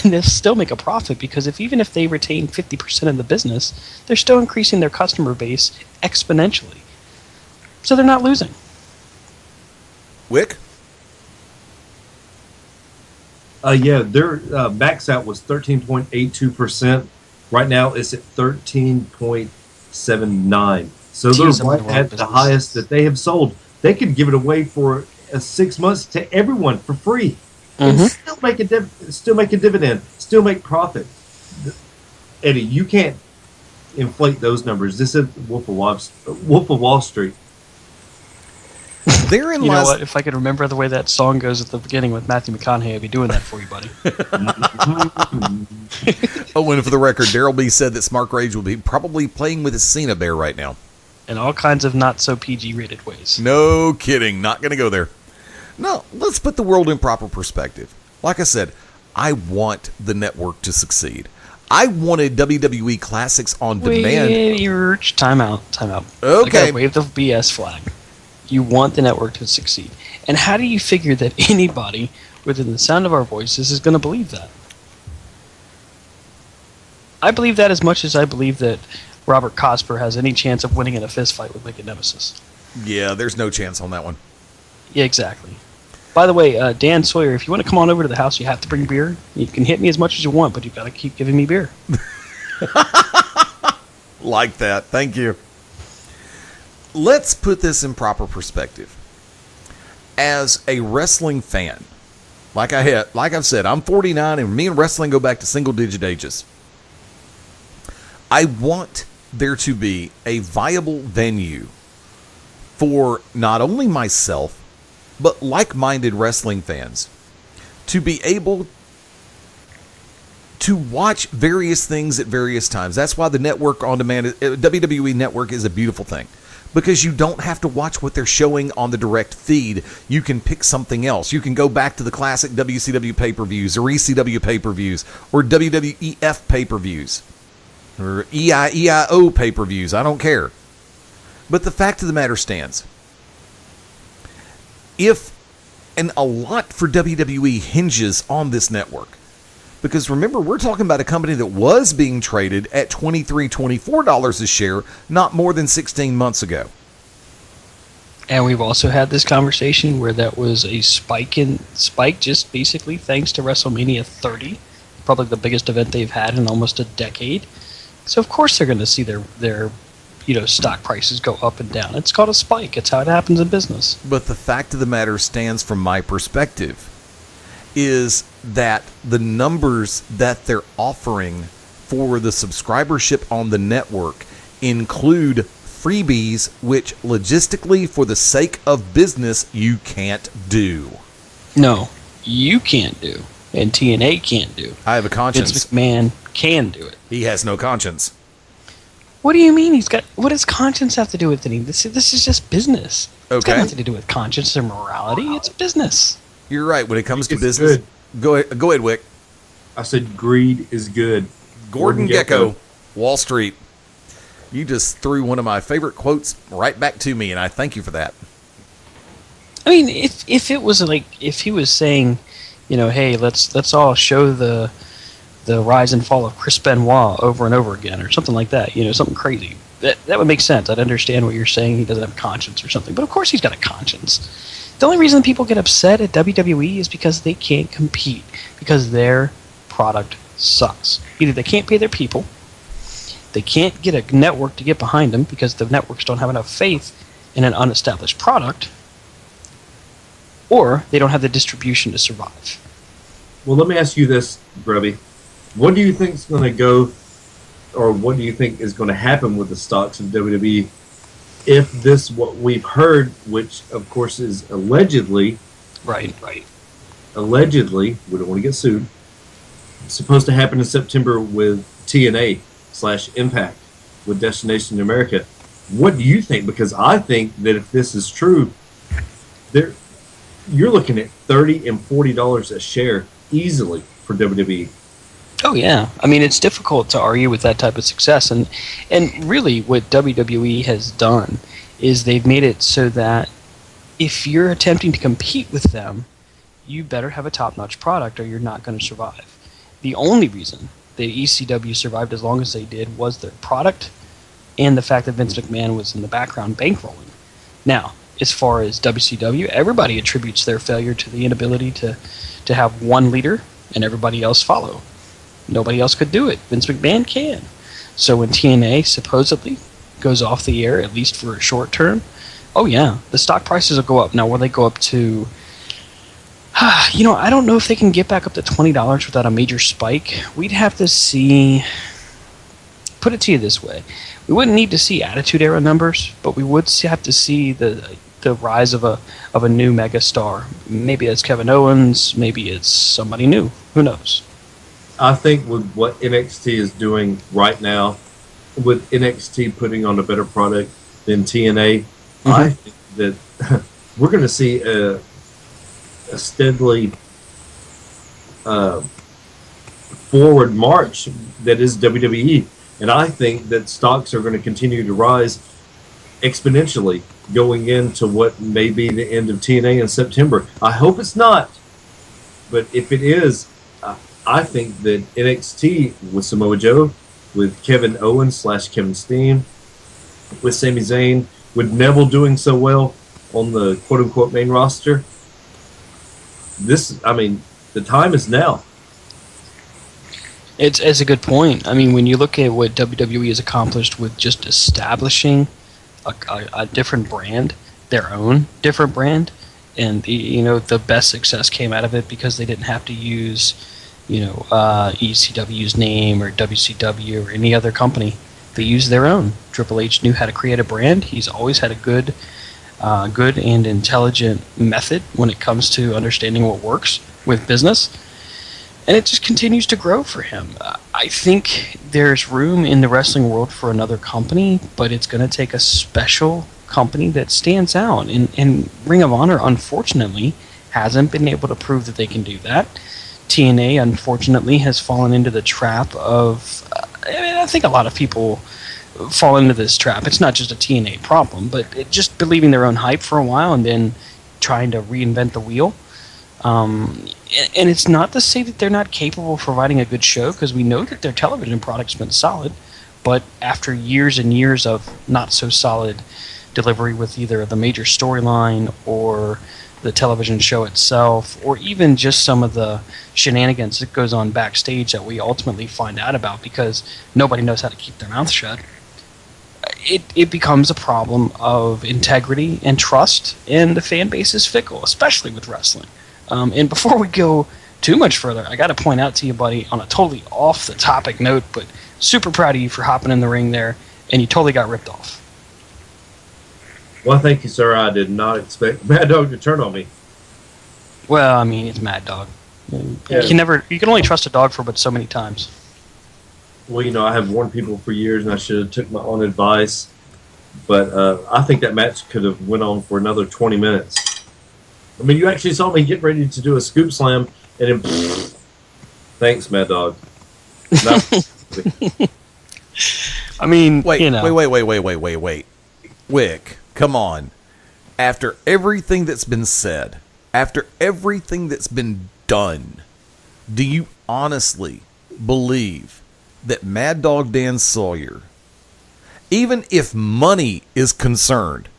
S10: And they'll still make a profit, because even if they retain 50% of the business, they're still increasing their customer base exponentially. So they're not losing.
S1: Wick?
S2: Yeah, their max out was 13.82%. Right now, it's at 13.79. So they're right at the highest that they have sold. They could give it away for 6 months to everyone for free, and still make a dividend, still make profit. Eddie, you can't inflate those numbers. This is Wolf of Wall Street.
S10: You know what? If I could remember the way that song goes at the beginning with Matthew McConaughey, I'd be doing that for you, buddy.
S1: Oh, and for the record, Daryl B said that Smart Rage will be probably playing with a Cena bear right now.
S10: In all kinds of not so PG rated ways.
S1: No kidding. Not going to go there. No, let's put the world in proper perspective. Like I said, I want the network to succeed. I wanted WWE Classics on demand.
S10: Time out.
S1: Okay.
S10: I gotta wave the BS flag. You want the network to succeed. And how do you figure that anybody within the sound of our voices is going to believe that? I believe that as much as I believe that Robert Cosper has any chance of winning in a fist fight with Wicked Nemesis.
S1: Yeah, there's no chance on that one.
S10: Yeah, exactly. By the way, Dan Sawyer, if you want to come on over to the house, you have to bring beer. You can hit me as much as you want, but you've got to keep giving me beer.
S1: Like that. Thank you. Let's put this in proper perspective. As a wrestling fan, like I've said, I'm 49 and me and wrestling go back to single-digit ages. I want there to be a viable venue for not only myself, but like-minded wrestling fans to be able to watch various things at various times. That's why the network on demand, WWE Network, is a beautiful thing. Because you don't have to watch what they're showing on the direct feed. You can pick something else. You can go back to the classic WCW pay-per-views or ECW pay-per-views or WWEF pay-per-views or EIO pay-per-views. I don't care. But the fact of the matter stands. And a lot for WWE hinges on this network. Because remember, we're talking about a company that was being traded at $23, $24 a share not more than 16 months ago.
S10: And we've also had this conversation where that was a spike just basically thanks to WrestleMania 30, probably the biggest event they've had in almost a decade. So of course they're going to see their stock prices go up and down. It's called a spike. It's how it happens in business.
S1: But the fact of the matter stands from my perspective is that the numbers that they're offering for the subscribership on the network include freebies, which logistically, for the sake of business, you can't do.
S10: No, you can't do. And TNA can't do.
S1: I have a conscience.
S10: Vince McMahon can do it.
S1: He has no conscience.
S10: What do you mean what does conscience have to do with anything? This is just business.
S1: Okay.
S10: It's got nothing to do with conscience or morality. It's business.
S1: You're right. When it comes to business, go ahead, Wick.
S2: I said greed is good.
S1: Gordon Gekko, Wall Street. You just threw one of my favorite quotes right back to me, and I thank you for that.
S10: I mean, if it was like, if he was saying, hey, let's all show the rise and fall of Chris Benoit over and over again, or something like that, something crazy. That would make sense. I'd understand what you're saying. He doesn't have a conscience or something, but of course he's got a conscience. The only reason people get upset at WWE is because they can't compete, because their product sucks. Either they can't pay their people, they can't get a network to get behind them because the networks don't have enough faith in an unestablished product, or they don't have the distribution to survive.
S2: Well, let me ask you this, Grubby. What do you think is going to go, or what do you think is going to happen with the stocks of WWE if this, what we've heard, which of course is allegedly,
S10: right,
S2: allegedly, we don't want to get sued, it's supposed to happen in September with TNA/Impact with Destination America. What do you think? Because I think that if this is true, you're looking at $30 and $40 a share easily for WWE.
S10: Oh yeah, I mean it's difficult to argue with that type of success, and really what WWE has done is they've made it so that if you're attempting to compete with them, you better have a top-notch product or you're not going to survive. The only reason the ECW survived as long as they did was their product and the fact that Vince McMahon was in the background bankrolling. Now, as far as WCW, everybody attributes their failure to the inability to have one leader and everybody else follow. Nobody else could do it. Vince McMahon can. So when TNA supposedly goes off the air, at least for a short term, oh yeah, the stock prices will go up. Now, will they go up to... I don't know if they can get back up to $20 without a major spike. We'd have to see... Put it to you this way. We wouldn't need to see Attitude Era numbers, but we would have to see the rise of a new megastar. Maybe it's Kevin Owens, maybe it's somebody new. Who knows?
S2: I think with what NXT is doing right now, with NXT putting on a better product than TNA, I think that we're going to see a steadily forward march that is WWE. And I think that stocks are going to continue to rise exponentially going into what may be the end of TNA in September. I hope it's not. But if it is, I think that NXT with Samoa Joe, with Kevin Owens / Kevin Steen, with Sami Zayn, with Neville doing so well on the quote-unquote main roster, the time is now.
S10: It's a good point. I mean, when you look at what WWE has accomplished with just establishing a different brand, their own different brand, and the best success came out of it because they didn't have to use ECW's name or WCW or any other company. They used their own. Triple H knew how to create a brand. He's always had a good and intelligent method when it comes to understanding what works with business. And it just continues to grow for him. I think there's room in the wrestling world for another company, but it's going to take a special company that stands out. And Ring of Honor, unfortunately, hasn't been able to prove that they can do that. TNA, unfortunately, has fallen into the trap of... I think a lot of people fall into this trap. It's not just a TNA problem, but just believing their own hype for a while and then trying to reinvent the wheel. And it's not to say that they're not capable of providing a good show, because we know that their television product's been solid, but after years and years of not so solid delivery with either the major storyline or the television show itself, or even just some of the shenanigans that goes on backstage that we ultimately find out about because nobody knows how to keep their mouth shut, it becomes a problem of integrity and trust, and the fan base is fickle, especially with wrestling. And before we go too much further, I got to point out to you, buddy, on a totally off-the-topic note, but super proud of you for hopping in the ring there, and you totally got ripped off.
S2: Well, thank you, sir. I did not expect Mad Dog to turn on me.
S10: Well, I mean, it's Mad Dog.
S2: Yeah.
S10: You can only trust a dog for but so many times.
S2: Well, I have warned people for years, and I should have took my own advice. But I think that match could have went on for another 20 minutes. I mean, you actually saw me get ready to do a scoop slam, and then, thanks, Mad Dog.
S10: I mean,
S1: Wait. Wick, come on. After everything that's been said, after everything that's been done, do you honestly believe that Mad Dog Dan Sawyer, even if money is concerned,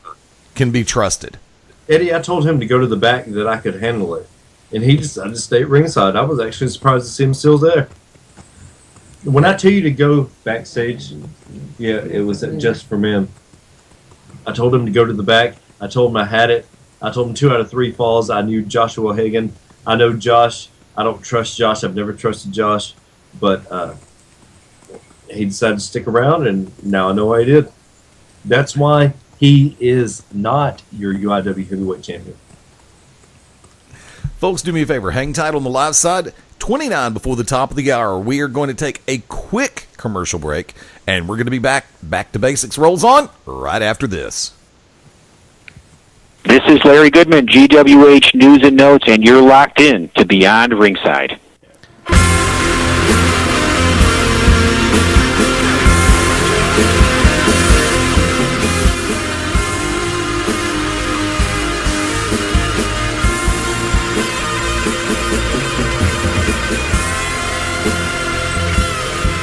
S1: can be trusted?
S2: Eddie, I told him to go to the back that I could handle it. And he decided to stay at ringside. I was actually surprised to see him still there. When I tell you to go backstage, yeah, it was at Just for Men. I told him to go to the back. I told him I had it. I told him 2 out of 3 falls. I knew Joshua Hagan. I know Josh. I don't trust Josh. I've never trusted Josh. But he decided to stick around, and now I know why he did. That's why he is not your UIW heavyweight champion.
S1: Folks, do me a favor. Hang tight on the live side. 29 before the top of the hour. We are going to take a quick commercial break, and we're going to be back. Back to Basics rolls on right after this.
S11: This is Larry Goodman, GWH News and Notes, and you're locked in to Beyond Ringside.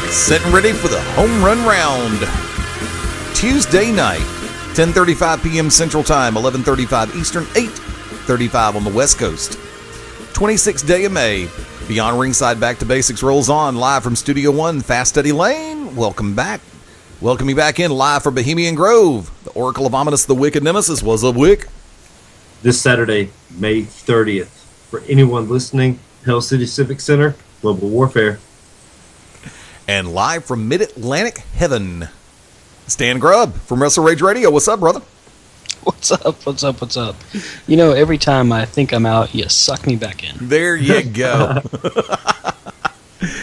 S1: Setting ready for the home run round. Tuesday night, 10:35 p.m. Central Time, 11:35 Eastern, 8:35 on the West Coast. 26th day of May. Beyond Ringside Back to Basics rolls on live from Studio One, Fast Eddie Layne. Welcome back. Welcome you back in live from Bohemian Grove. The Oracle of Ominous, the Wicked Nemesis. What's up, Wick?
S2: This Saturday, May 30th. For anyone listening, Pell City Civic Center, Global Warfare.
S1: And live from Mid-Atlantic Heaven, Stan Grubb from Wrestle Rage Radio. What's up, brother?
S10: What's up? You know, every time I think I'm out, you suck me back in.
S1: There you go.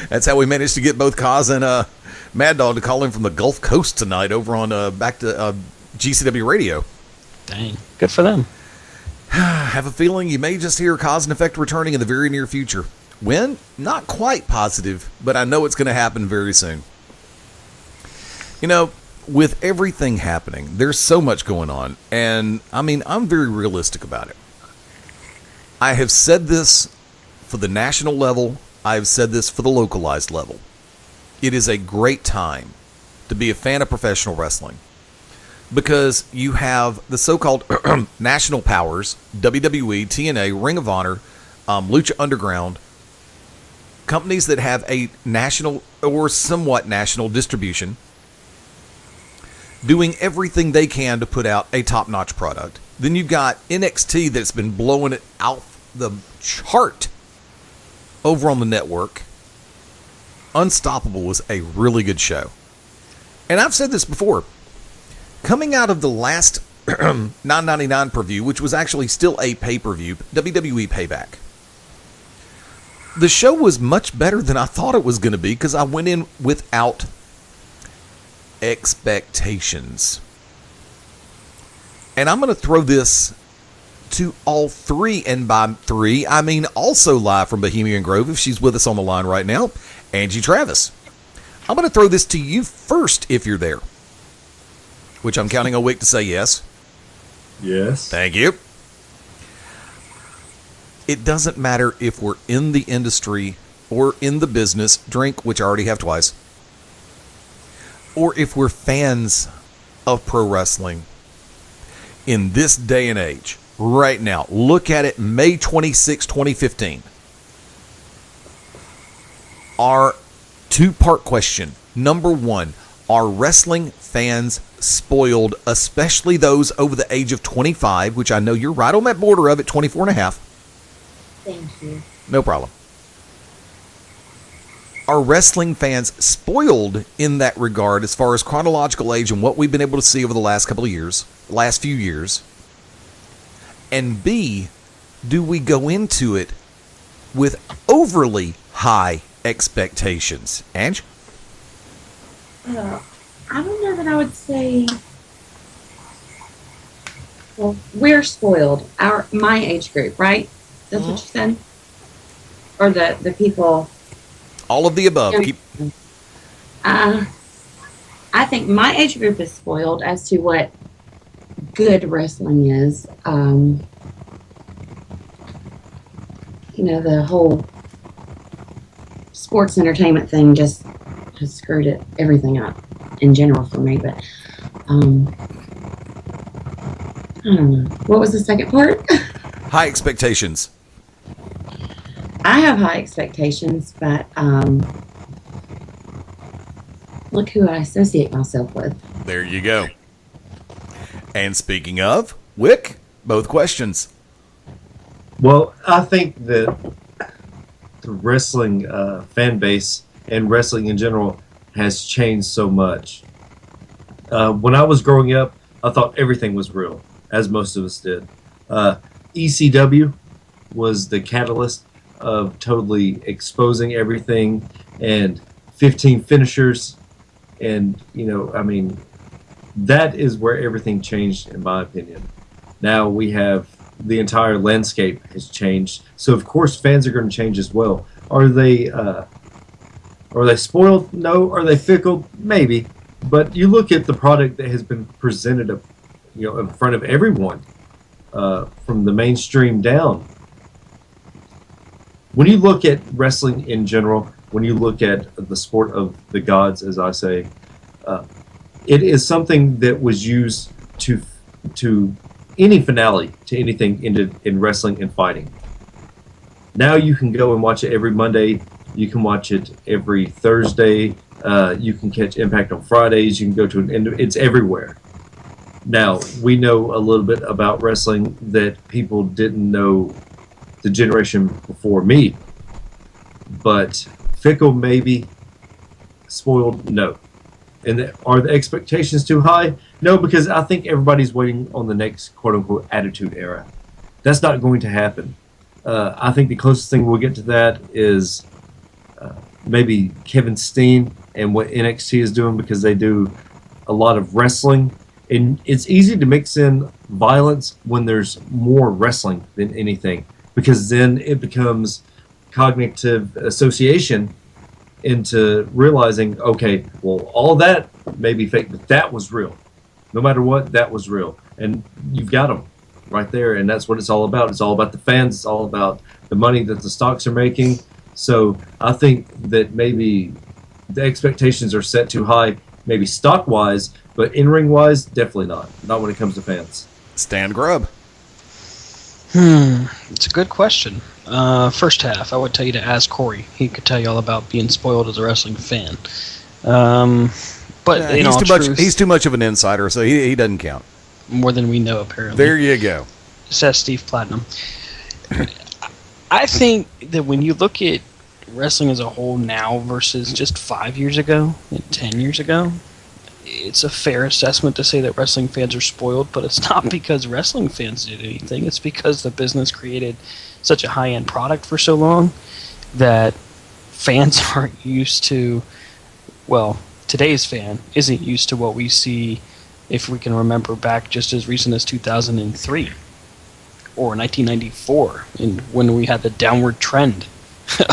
S1: That's how we managed to get both Kaz and Mad Dog to call in from the Gulf Coast tonight over on back to GCW Radio.
S10: Dang, good for them.
S1: Have a feeling you may just hear Cause and Effect returning in the very near future. When? Not quite positive, but I know it's going to happen very soon. You know, with everything happening, there's so much going on, and I mean, I'm very realistic about it. I have said this for the national level, I have said this for the localized level. It is a great time to be a fan of professional wrestling because you have the so-called national powers, WWE, TNA, Ring of Honor, Lucha Underground, companies that have a national or somewhat national distribution, doing everything they can to put out a top-notch product. Then you've got NXT that's been blowing it out the chart over on the network. Unstoppable was a really good show. And I've said this before. Coming out of the last $9.99 preview, which was actually still a pay-per-view, WWE Payback, the show was much better than I thought it was going to be because I went in without expectations. And I'm going to throw this to all three, and by three, I mean also live from Bohemian Grove, if she's with us on the line right now, Angie Travis. I'm going to throw this to you first if you're there, which I'm counting a week to say yes.
S2: Yes.
S1: Thank you. It doesn't matter if we're in the industry or in the business, drink, which I already have twice, or if we're fans of pro wrestling. In this day and age, right now, look at it, May 26, 2015. Our two-part question. Number one, are wrestling fans spoiled, especially those over the age of 25, which I know you're right on that border of it, 24 and a half.
S3: Thank you.
S1: No problem. Are wrestling fans spoiled in that regard as far as chronological age and what we've been able to see over the last few years? And B, do we go into it with overly high expectations? Ange?
S3: I don't know that I would say. Well, we're spoiled. My age group, right? That's what you said? Or the people...
S1: All of the above.
S3: I think my age group is spoiled as to what good wrestling is. You know, the whole sports entertainment thing just has screwed everything up in general for me. But I don't know. What was the second part?
S1: High expectations.
S3: I have high expectations, but look who I associate myself with.
S1: There you go. And speaking of, Wick, both questions.
S2: Well, I think that the wrestling fan base and wrestling in general has changed so much. When I was growing up, I thought everything was real, as most of us did. ECW was the catalyst of totally exposing everything, and 15 finishers, and, you know, I mean, that is where everything changed, in my opinion. Now we have the entire landscape has changed. So of course fans are going to change as well. Are they spoiled? No. Are they fickle? Maybe. But you look at the product that has been presented, in front of everyone, from the mainstream down. When you look at wrestling in general, when you look at the sport of the gods, as I say, it is something that was used to any finale to anything in wrestling and fighting. Now you can go and watch it every Monday. You can watch it every Thursday. You can catch Impact on Fridays. You can go to it's everywhere. Now, we know a little bit about wrestling that people didn't know the generation before me. But fickle, maybe. Spoiled, no. And are the expectations too high? No, because I think everybody's waiting on the next quote-unquote attitude era. That's not going to happen. I think the closest thing we'll get to that is maybe Kevin Steen and what NXT is doing, because they do a lot of wrestling. And it's easy to mix in violence when there's more wrestling than anything, because then it becomes cognitive association into realizing, okay, well, all that may be fake, but that was real. No matter what, that was real. And you've got them right there, and that's what it's all about. It's all about the fans. It's all about the money that the stocks are making. So I think that maybe the expectations are set too high, maybe stock-wise, but in-ring-wise, definitely not. Not when it comes to fans.
S1: Stan Grubb.
S10: It's a good question. First half, I would tell you to ask Corey. He could tell you all about being spoiled as a wrestling fan. But
S1: he's too much of an insider, so he doesn't count.
S10: More than we know, apparently.
S1: There you go.
S10: Says Steve Platinum. I think that when you look at wrestling as a whole now versus just 5 years ago and 10 years ago, it's a fair assessment to say that wrestling fans are spoiled, but it's not because wrestling fans did anything. It's because the business created such a high-end product for so long that fans aren't used to, well, today's fan isn't used to what we see, if we can remember back just as recent as 2003 or 1994, when we had the downward trend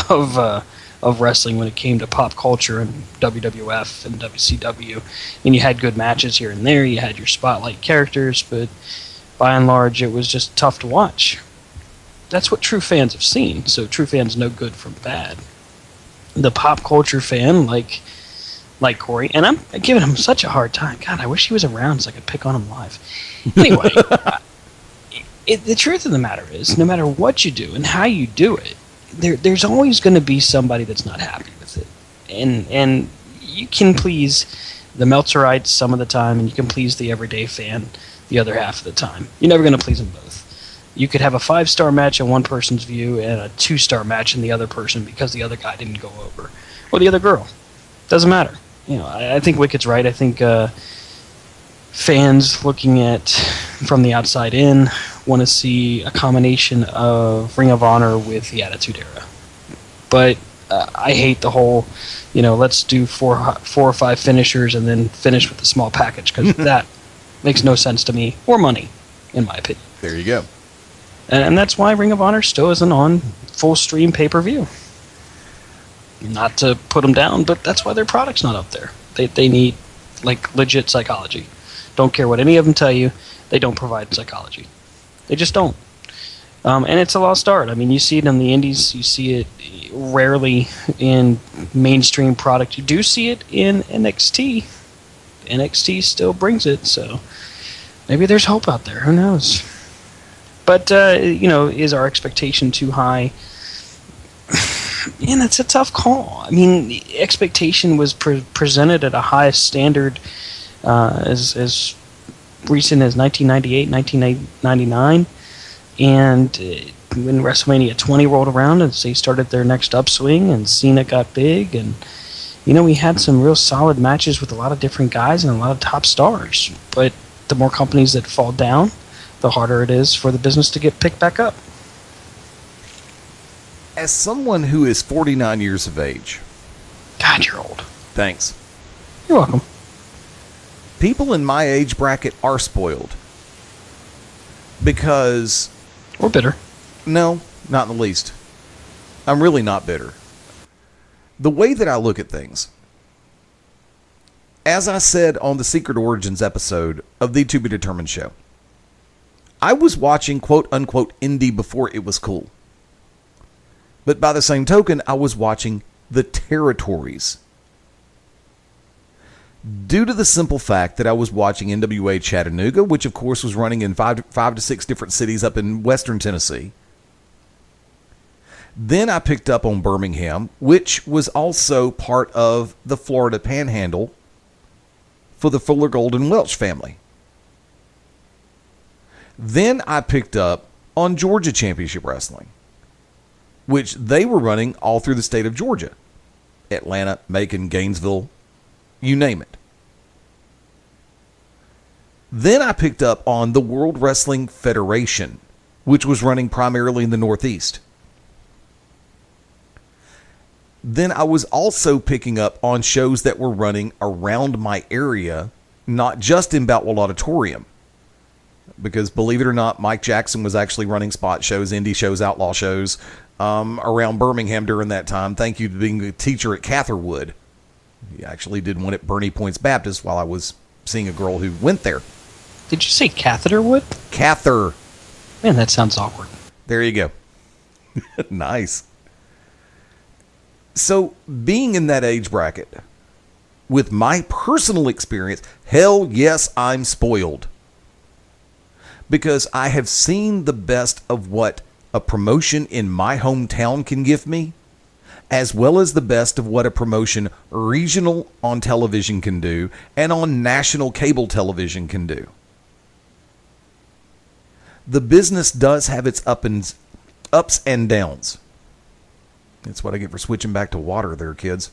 S10: of wrestling when it came to pop culture and WWF and WCW. And you had good matches here and there, you had your spotlight characters, but by and large it was just tough to watch. That's what true fans have seen, so true fans know good from bad. The pop culture fan, like Corey, and I'm giving him such a hard time. God, I wish he was around so I could pick on him live. Anyway, the truth of the matter is, no matter what you do and how you do it, there's always going to be somebody that's not happy with it. And you can please the Meltzerites some of the time, and you can please the everyday fan the other half of the time. You're never going to please them both. You could have a 5-star match in one person's view and a 2-star match in the other person because the other guy didn't go over. Or the other girl. Doesn't matter. I think Wicked's right. I think fans looking at from the outside in want to see a combination of Ring of Honor with the Attitude Era. But I hate the whole, let's do four or five finishers and then finish with a small package, because that makes no sense to me or money, in my opinion.
S1: There you go.
S10: And that's why Ring of Honor still isn't on full stream pay-per-view. Not to put them down, but that's why their product's not up there. They need, legit psychology. Don't care what any of them tell you, they don't provide psychology. They just don't. And it's a lost art. I mean, you see it in the indies, you see it rarely in mainstream product. You do see it in NXT. NXT still brings it, so maybe there's hope out there. Who knows? But, is our expectation too high? Man, that's a tough call. I mean, the expectation was presented at a high standard as recent as 1998, 1999. And when WrestleMania 20 rolled around and they started their next upswing and Cena got big, and, we had some real solid matches with a lot of different guys and a lot of top stars. But the more companies that fall down, the harder it is for the business to get picked back up.
S1: As someone who is 49 years of age...
S10: God, you're old.
S1: Thanks.
S10: You're welcome.
S1: People in my age bracket are spoiled. Because...
S10: Or bitter.
S1: No, not in the least. I'm really not bitter. The way that I look at things, as I said on the Secret Origins episode of the To Be Determined show, I was watching quote-unquote indie before it was cool. But by the same token, I was watching the territories. Due to the simple fact that I was watching NWA Chattanooga, which of course was running in five to six different cities up in western Tennessee. Then I picked up on Birmingham, which was also part of the Florida Panhandle for the Fuller Golden Welch family. Then I picked up on Georgia Championship Wrestling, which they were running all through the state of Georgia. Atlanta, Macon, Gainesville, you name it. Then I picked up on the World Wrestling Federation, which was running primarily in the Northeast. Then I was also picking up on shows that were running around my area, not just in Boutwell Auditorium. Because believe it or not, Mike Jackson was actually running spot shows, indie shows, outlaw shows around Birmingham during that time. Thank you to being a teacher at Catherwood. He actually did one at Bernie Points Baptist while I was seeing a girl who went there.
S10: Did you say Catheterwood?
S1: Cather.
S10: Man, that sounds awkward.
S1: There you go. Nice. So, being in that age bracket, with my personal experience, hell yes, I'm spoiled. Because I have seen the best of what a promotion in my hometown can give me, as well as the best of what a promotion regional on television can do and on national cable television can do. The business does have its ups and downs. That's what I get for switching back to water there, kids.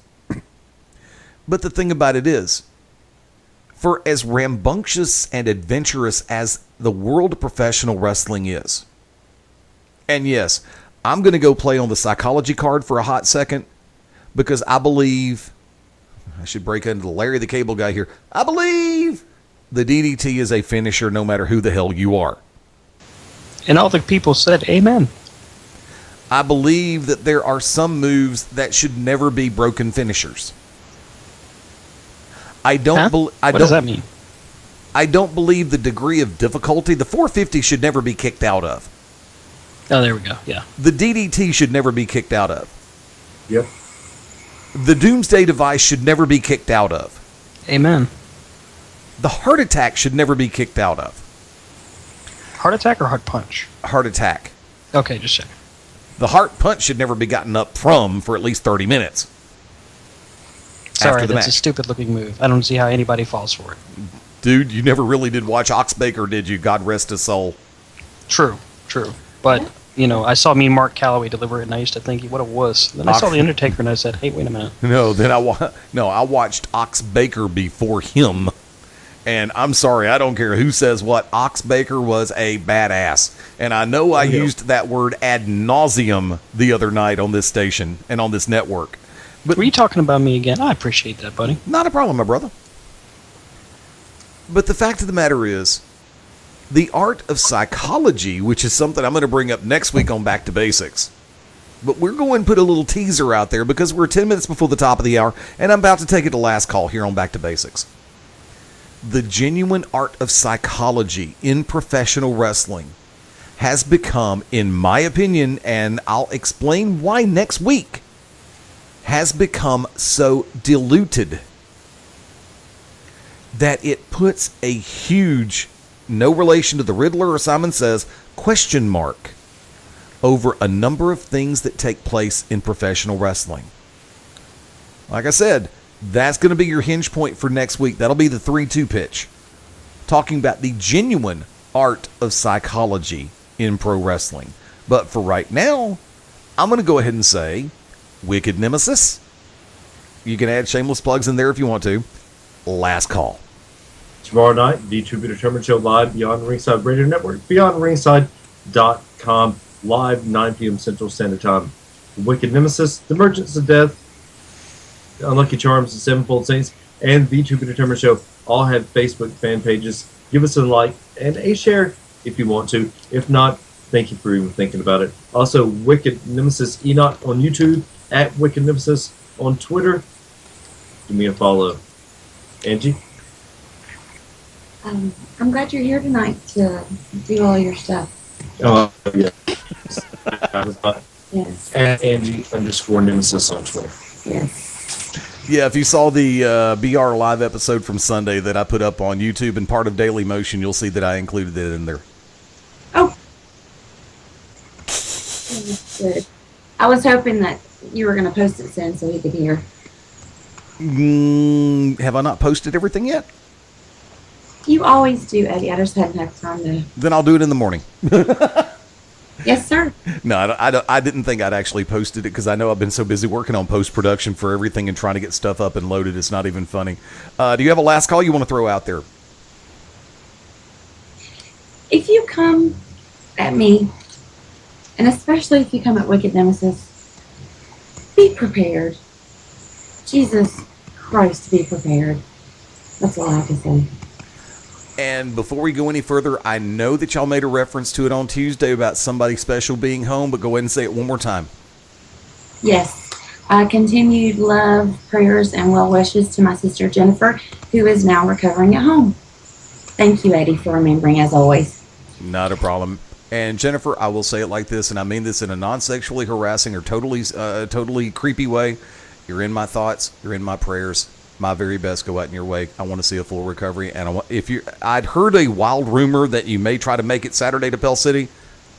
S1: But the thing about it is, for as rambunctious and adventurous as the world of professional wrestling is, and yes, I'm going to go play on the psychology card for a hot second, because I believe, I should break into the Larry the Cable Guy here, I believe the DDT is a finisher no matter who the hell you are.
S10: And all the people said amen.
S1: I believe that there are some moves that should never be broken finishers. What
S10: does that mean?
S1: I don't believe the degree of difficulty. The 450 should never be kicked out of.
S10: Oh, there we go. Yeah.
S1: The DDT should never be kicked out of.
S2: Yep.
S1: The Doomsday Device should never be kicked out of.
S10: Amen.
S1: The Heart Attack should never be kicked out of.
S10: Heart Attack or Heart Punch?
S1: Heart Attack.
S10: Okay, just check.
S1: The Heart Punch should never be gotten up from for at least 30 minutes.
S10: Sorry, that's a stupid-looking move. I don't see how anybody falls for it.
S1: Dude, you never really did watch Ox Baker, did you? God rest his soul.
S10: True. But, you know, I saw Mark Calloway deliver it, and I used to think, what a wuss. Then I saw The Undertaker, and I said, hey, wait a minute.
S1: I watched Ox Baker before him. And I'm sorry, I don't care who says what. Ox Baker was a badass. And I know I used that word ad nauseum the other night on this station and on this network. But
S10: were you talking about me again? I appreciate that, buddy.
S1: Not a problem, my brother. But the fact of the matter is, the art of psychology, which is something I'm going to bring up next week on Back to Basics. But we're going to put a little teaser out there because we're 10 minutes before the top of the hour, and I'm about to take it to last call here on Back to Basics. The genuine art of psychology in professional wrestling has become, in my opinion, and I'll explain why next week, has become so diluted that it puts a huge, no relation to the Riddler or Simon Says, question mark over a number of things that take place in professional wrestling. Like I said, that's going to be your hinge point for next week. That'll be the 3-2 pitch. Talking about the genuine art of psychology in pro wrestling. But for right now, I'm going to go ahead and say, Wicked Nemesis. You can add shameless plugs in there if you want to. Last call.
S2: Tomorrow night, the To Be Determined show live Beyond Ringside Radio Network, beyondringside.com, live 9 p.m. Central Standard Time. Wicked Nemesis, The Merchants of Death, Unlucky Charms, The Sevenfold Saints, and the To Be Determined show all have Facebook fan pages. Give us a like and a share if you want to. If not, thank you for even thinking about it. Also, Wicked Nemesis Enoch on YouTube, at Wicked Nemesis on Twitter. Give me a follow. Angie?
S3: I'm glad you're here tonight to do all your stuff.
S2: Oh, yeah.
S3: Yes.
S2: At Angie_Nemesis on Twitter.
S3: Yes.
S1: Yeah, if you saw the BR live episode from Sunday that I put up on YouTube and part of Daily Motion, you'll see that I included it in there.
S3: Oh. Good. I was hoping that you were going to post it soon so he could hear.
S1: Have I not posted everything yet?
S3: You always do, Eddie. I just hadn't had time to.
S1: Then I'll do it in the morning.
S3: Yes, sir.
S1: No, I didn't think I'd actually posted it because I know I've been so busy working on post-production for everything and trying to get stuff up and loaded. It's not even funny. Do you have a last call you want to throw out there?
S3: If you come at me, and especially if you come at Wicked Nemesis, be prepared. Jesus Christ, be prepared. That's all I have to say.
S1: And before we go any further, I know that y'all made a reference to it on Tuesday about somebody special being home, but go ahead and say it one more time.
S3: Yes. Continued love, prayers, and well wishes to my sister Jennifer, who is now recovering at home. Thank you, Eddie, for remembering, as always.
S1: Not a problem. And Jennifer, I will say it like this, and I mean this in a non-sexually harassing or totally creepy way. You're in my thoughts. You're in my prayers. My very best go out in your way. I want to see a full recovery. And I'd heard a wild rumor that you may try to make it Saturday to Pell City.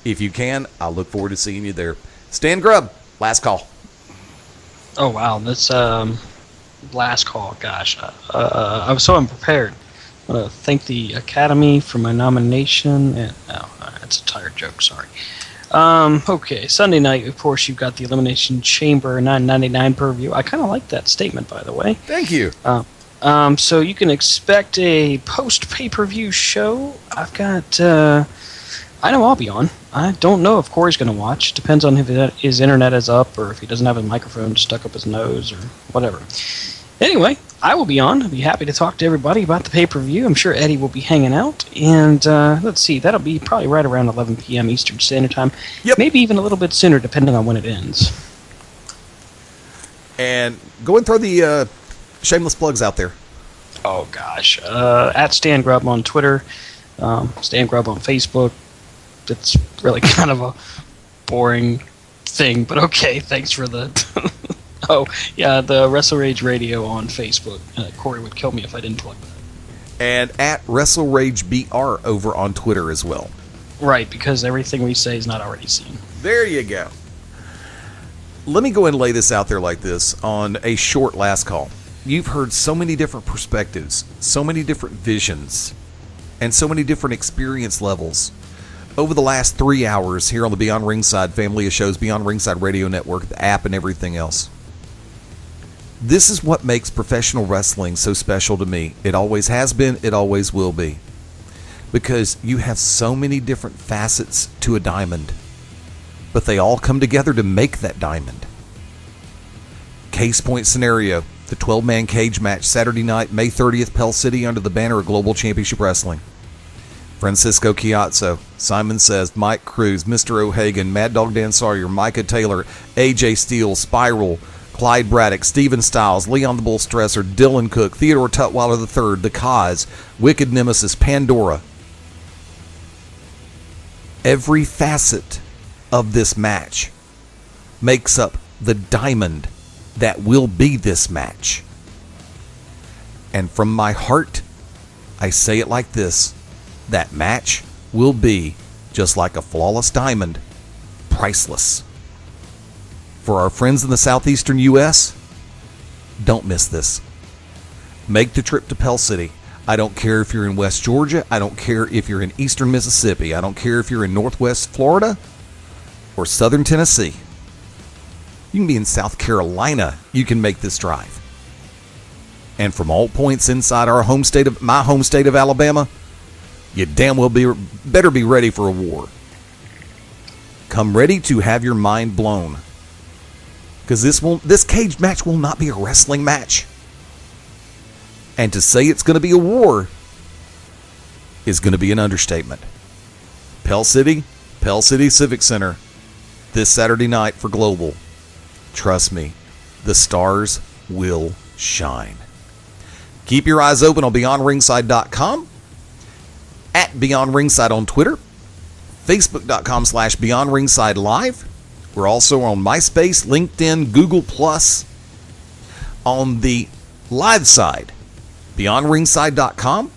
S1: If you can, I look forward to seeing you there. Stan Grubb, last call.
S10: Oh, wow. That's last call. Gosh. I was so unprepared. I want to thank the Academy for my nomination. And that's a tired joke. Sorry. Okay, Sunday night, of course, you've got the Elimination Chamber $9.99 per view. I kind of like that statement, by the way.
S1: Thank you.
S10: So you can expect a post-pay-per-view show. I've got, I know I'll be on. I don't know if Corey's going to watch. Depends on if his internet is up or if he doesn't have a microphone stuck up his nose or whatever. Anyway, I will be on. I'll be happy to talk to everybody about the pay-per-view. I'm sure Eddie will be hanging out. And let's see, that'll be probably right around 11 p.m. Eastern Standard Time.
S1: Yep.
S10: Maybe even a little bit sooner, depending on when it ends.
S1: And go and throw the shameless plugs out there.
S10: Oh, gosh. At Stan Grubb on Twitter. Stan Grubb on Facebook. It's really kind of a boring thing, but okay, thanks for the... Oh, yeah, the Wrestle Rage Radio on Facebook. Corey would kill me if I didn't plug that.
S1: And at Wrestle Rage BR over on Twitter as well.
S10: Right, because everything we say is not already seen.
S1: There you go. Let me go and lay this out there like this on a short last call. You've heard so many different perspectives, so many different visions, and so many different experience levels over the last 3 hours here on the Beyond Ringside family of shows, Beyond Ringside Radio Network, the app, and everything else. This is what makes professional wrestling so special to me. It always has been, it always will be. Because you have so many different facets to a diamond, but they all come together to make that diamond. Case point scenario, the 12-man cage match Saturday night, May 30th, Pell City, under the banner of Global Championship Wrestling. Francisco Chiazzo, Simon Says, Mike Cruz, Mr. O'Hagan, Mad Dog Dan Sawyer, Micah Taylor, AJ Steele, Spiral, Clyde Braddock, Steven Styles, Leon the Bull Stresser, Dylan Cook, Theodore Tutwiler III, The Cause, Wicked Nemesis, Pandora. Every facet of this match makes up the diamond that will be this match. And from my heart, I say it like this: that match will be, just like a flawless diamond, priceless. For our friends in the southeastern U.S., don't miss this. Make the trip to Pell City. I don't care if you're in West Georgia. I don't care if you're in eastern Mississippi. I don't care if you're in northwest Florida or southern Tennessee. You can be in South Carolina. You can make this drive. And from all points inside our my home state of Alabama, you damn well better be ready for a war. Come ready to have your mind blown. Because this cage match will not be a wrestling match. And to say it's going to be a war is going to be an understatement. Pell City Civic Center, this Saturday night for Global. Trust me, the stars will shine. Keep your eyes open on BeyondRingside.com, at Beyond Ringside on Twitter, Facebook.com/Beyond Ringside Live. We're also on MySpace, LinkedIn, Google+. On the live side, BeyondRingside.com,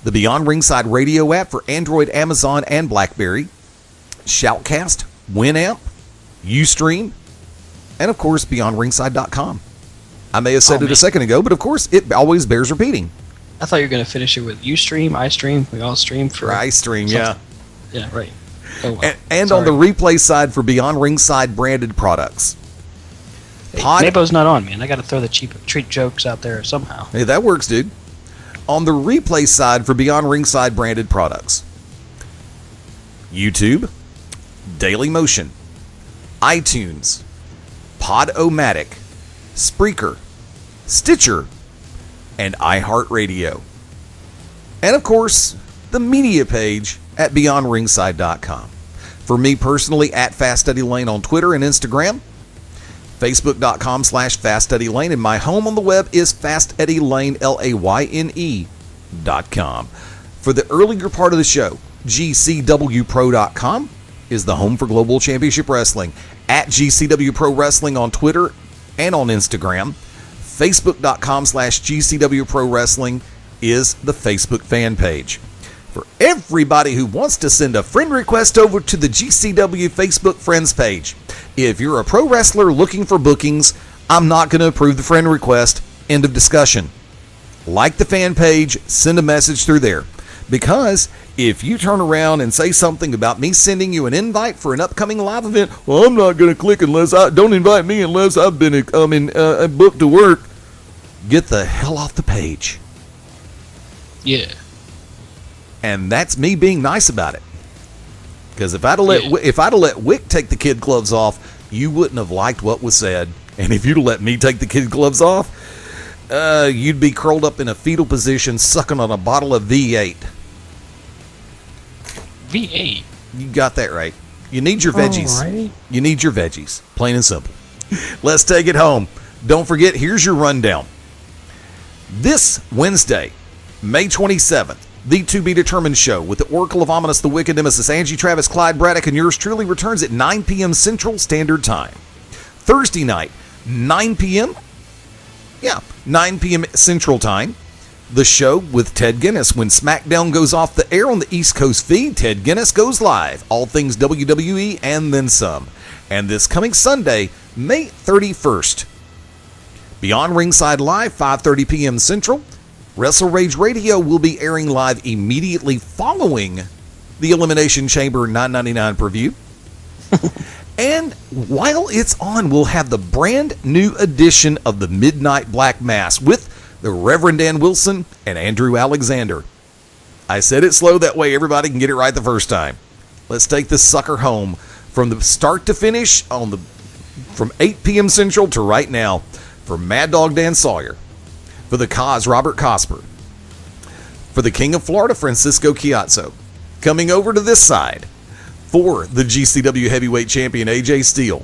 S1: the Beyond Ringside Radio app for Android, Amazon, and BlackBerry, Shoutcast, Winamp, Ustream, and of course, BeyondRingside.com. I may have said it a second ago, but of course, it always bears repeating.
S10: I thought you were going to finish it with Ustream, iStream. We all stream for
S1: iStream, yeah.
S10: Yeah, right. Oh, wow.
S1: And on the replay side for Beyond Ringside branded products.
S10: Hey, Mabo's not on, man. I got to throw the cheap treat jokes out there somehow.
S1: Hey, that works, dude. On the replay side for Beyond Ringside branded products, YouTube, Dailymotion, iTunes, Podomatic, Spreaker, Stitcher, and iHeartRadio. And of course, the media page at BeyondRingside.com. For me personally, at Fast Eddie Layne on Twitter and Instagram, Facebook.com/FastEddieLayne, and my home on the web is FastEddieLayne, LAYNE.com. For the earlier part of the show, GCWPro.com is the home for Global Championship Wrestling. At GCW Pro Wrestling on Twitter and on Instagram. Facebook.com/GCW Pro Wrestling is the Facebook fan page. For everybody who wants to send a friend request over to the GCW Facebook friends page, if you're a pro wrestler looking for bookings, I'm not going to approve the friend request. End of discussion. Like the fan page, send a message through there. Because if you turn around and say something about me sending you an invite for an upcoming live event, well, I'm not going to click don't invite me unless I've been booked to work. Get the hell off the page.
S10: Yeah.
S1: And that's me being nice about it. Because if I'd have let Wick take the kid gloves off, you wouldn't have liked what was said. And if you'd have let me take the kid gloves off, you'd be curled up in a fetal position sucking on a bottle of V8.
S10: V8?
S1: You got that right. You need your veggies.
S10: Alrighty.
S1: You need your veggies. Plain and simple. Let's take it home. Don't forget, here's your rundown. This Wednesday, May 27th, the To Be Determined show with the Oracle of Ominous, the Wicked Nemesis, Angie Travis, Clyde Braddock, and yours truly returns at 9 p.m. Central Standard Time. Thursday night, 9 p.m. Yeah, 9 p.m. Central Time. The show with Ted Guinness. When SmackDown goes off the air on the East Coast feed, Ted Guinness goes live. All things WWE and then some. And this coming Sunday, May 31st, Beyond Ringside Live, 5:30 p.m. Central. Wrestle Rage Radio will be airing live immediately following the Elimination Chamber $9.99 preview. And while it's on, we'll have the brand new edition of the Midnight Black Mass with the Reverend Dan Wilson and Andrew Alexander. I said it slow, that way everybody can get it right the first time. Let's take this sucker home from the start to finish from 8 p.m. Central to right now. For Mad Dog Dan Sawyer, for the Cause, Robert Cosper, for the King of Florida, Francisco Chiazzo, coming over to this side, for the GCW Heavyweight Champion, AJ Steele,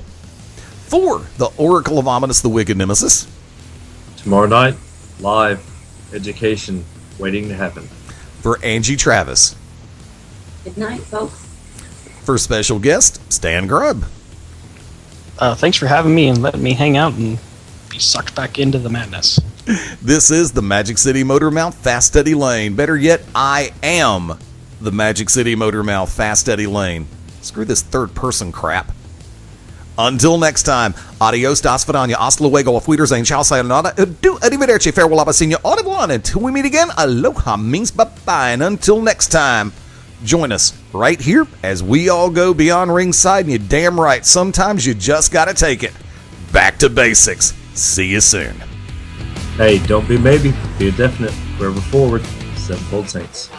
S1: for the Oracle of Ominous, the Wicked Nemesis.
S2: Tomorrow night, live education waiting to happen.
S1: For Angie Travis.
S3: Good night, folks.
S1: For special guest, Stan Grubb.
S10: Thanks for having me and letting me hang out and be sucked back into the madness.
S1: This is the Magic City Motor Mouth, Fast Eddie Layne. Better yet, I am the Magic City Motor Mouth, Fast Eddie Layne. Screw this third-person crap. Until next time, adios, das vidania, hasta luego, auf Wiedersehen, ciao, sayonara, do arrivederci, farewell, abbasigno, au revoir, until we meet again, aloha means bye-bye, and until next time, join us right here as we all go beyond ringside, and you're damn right, sometimes you just gotta take it back to basics. See you soon.
S2: Hey, don't be maybe, be a definite. Forever forward, Sevenfold Saints.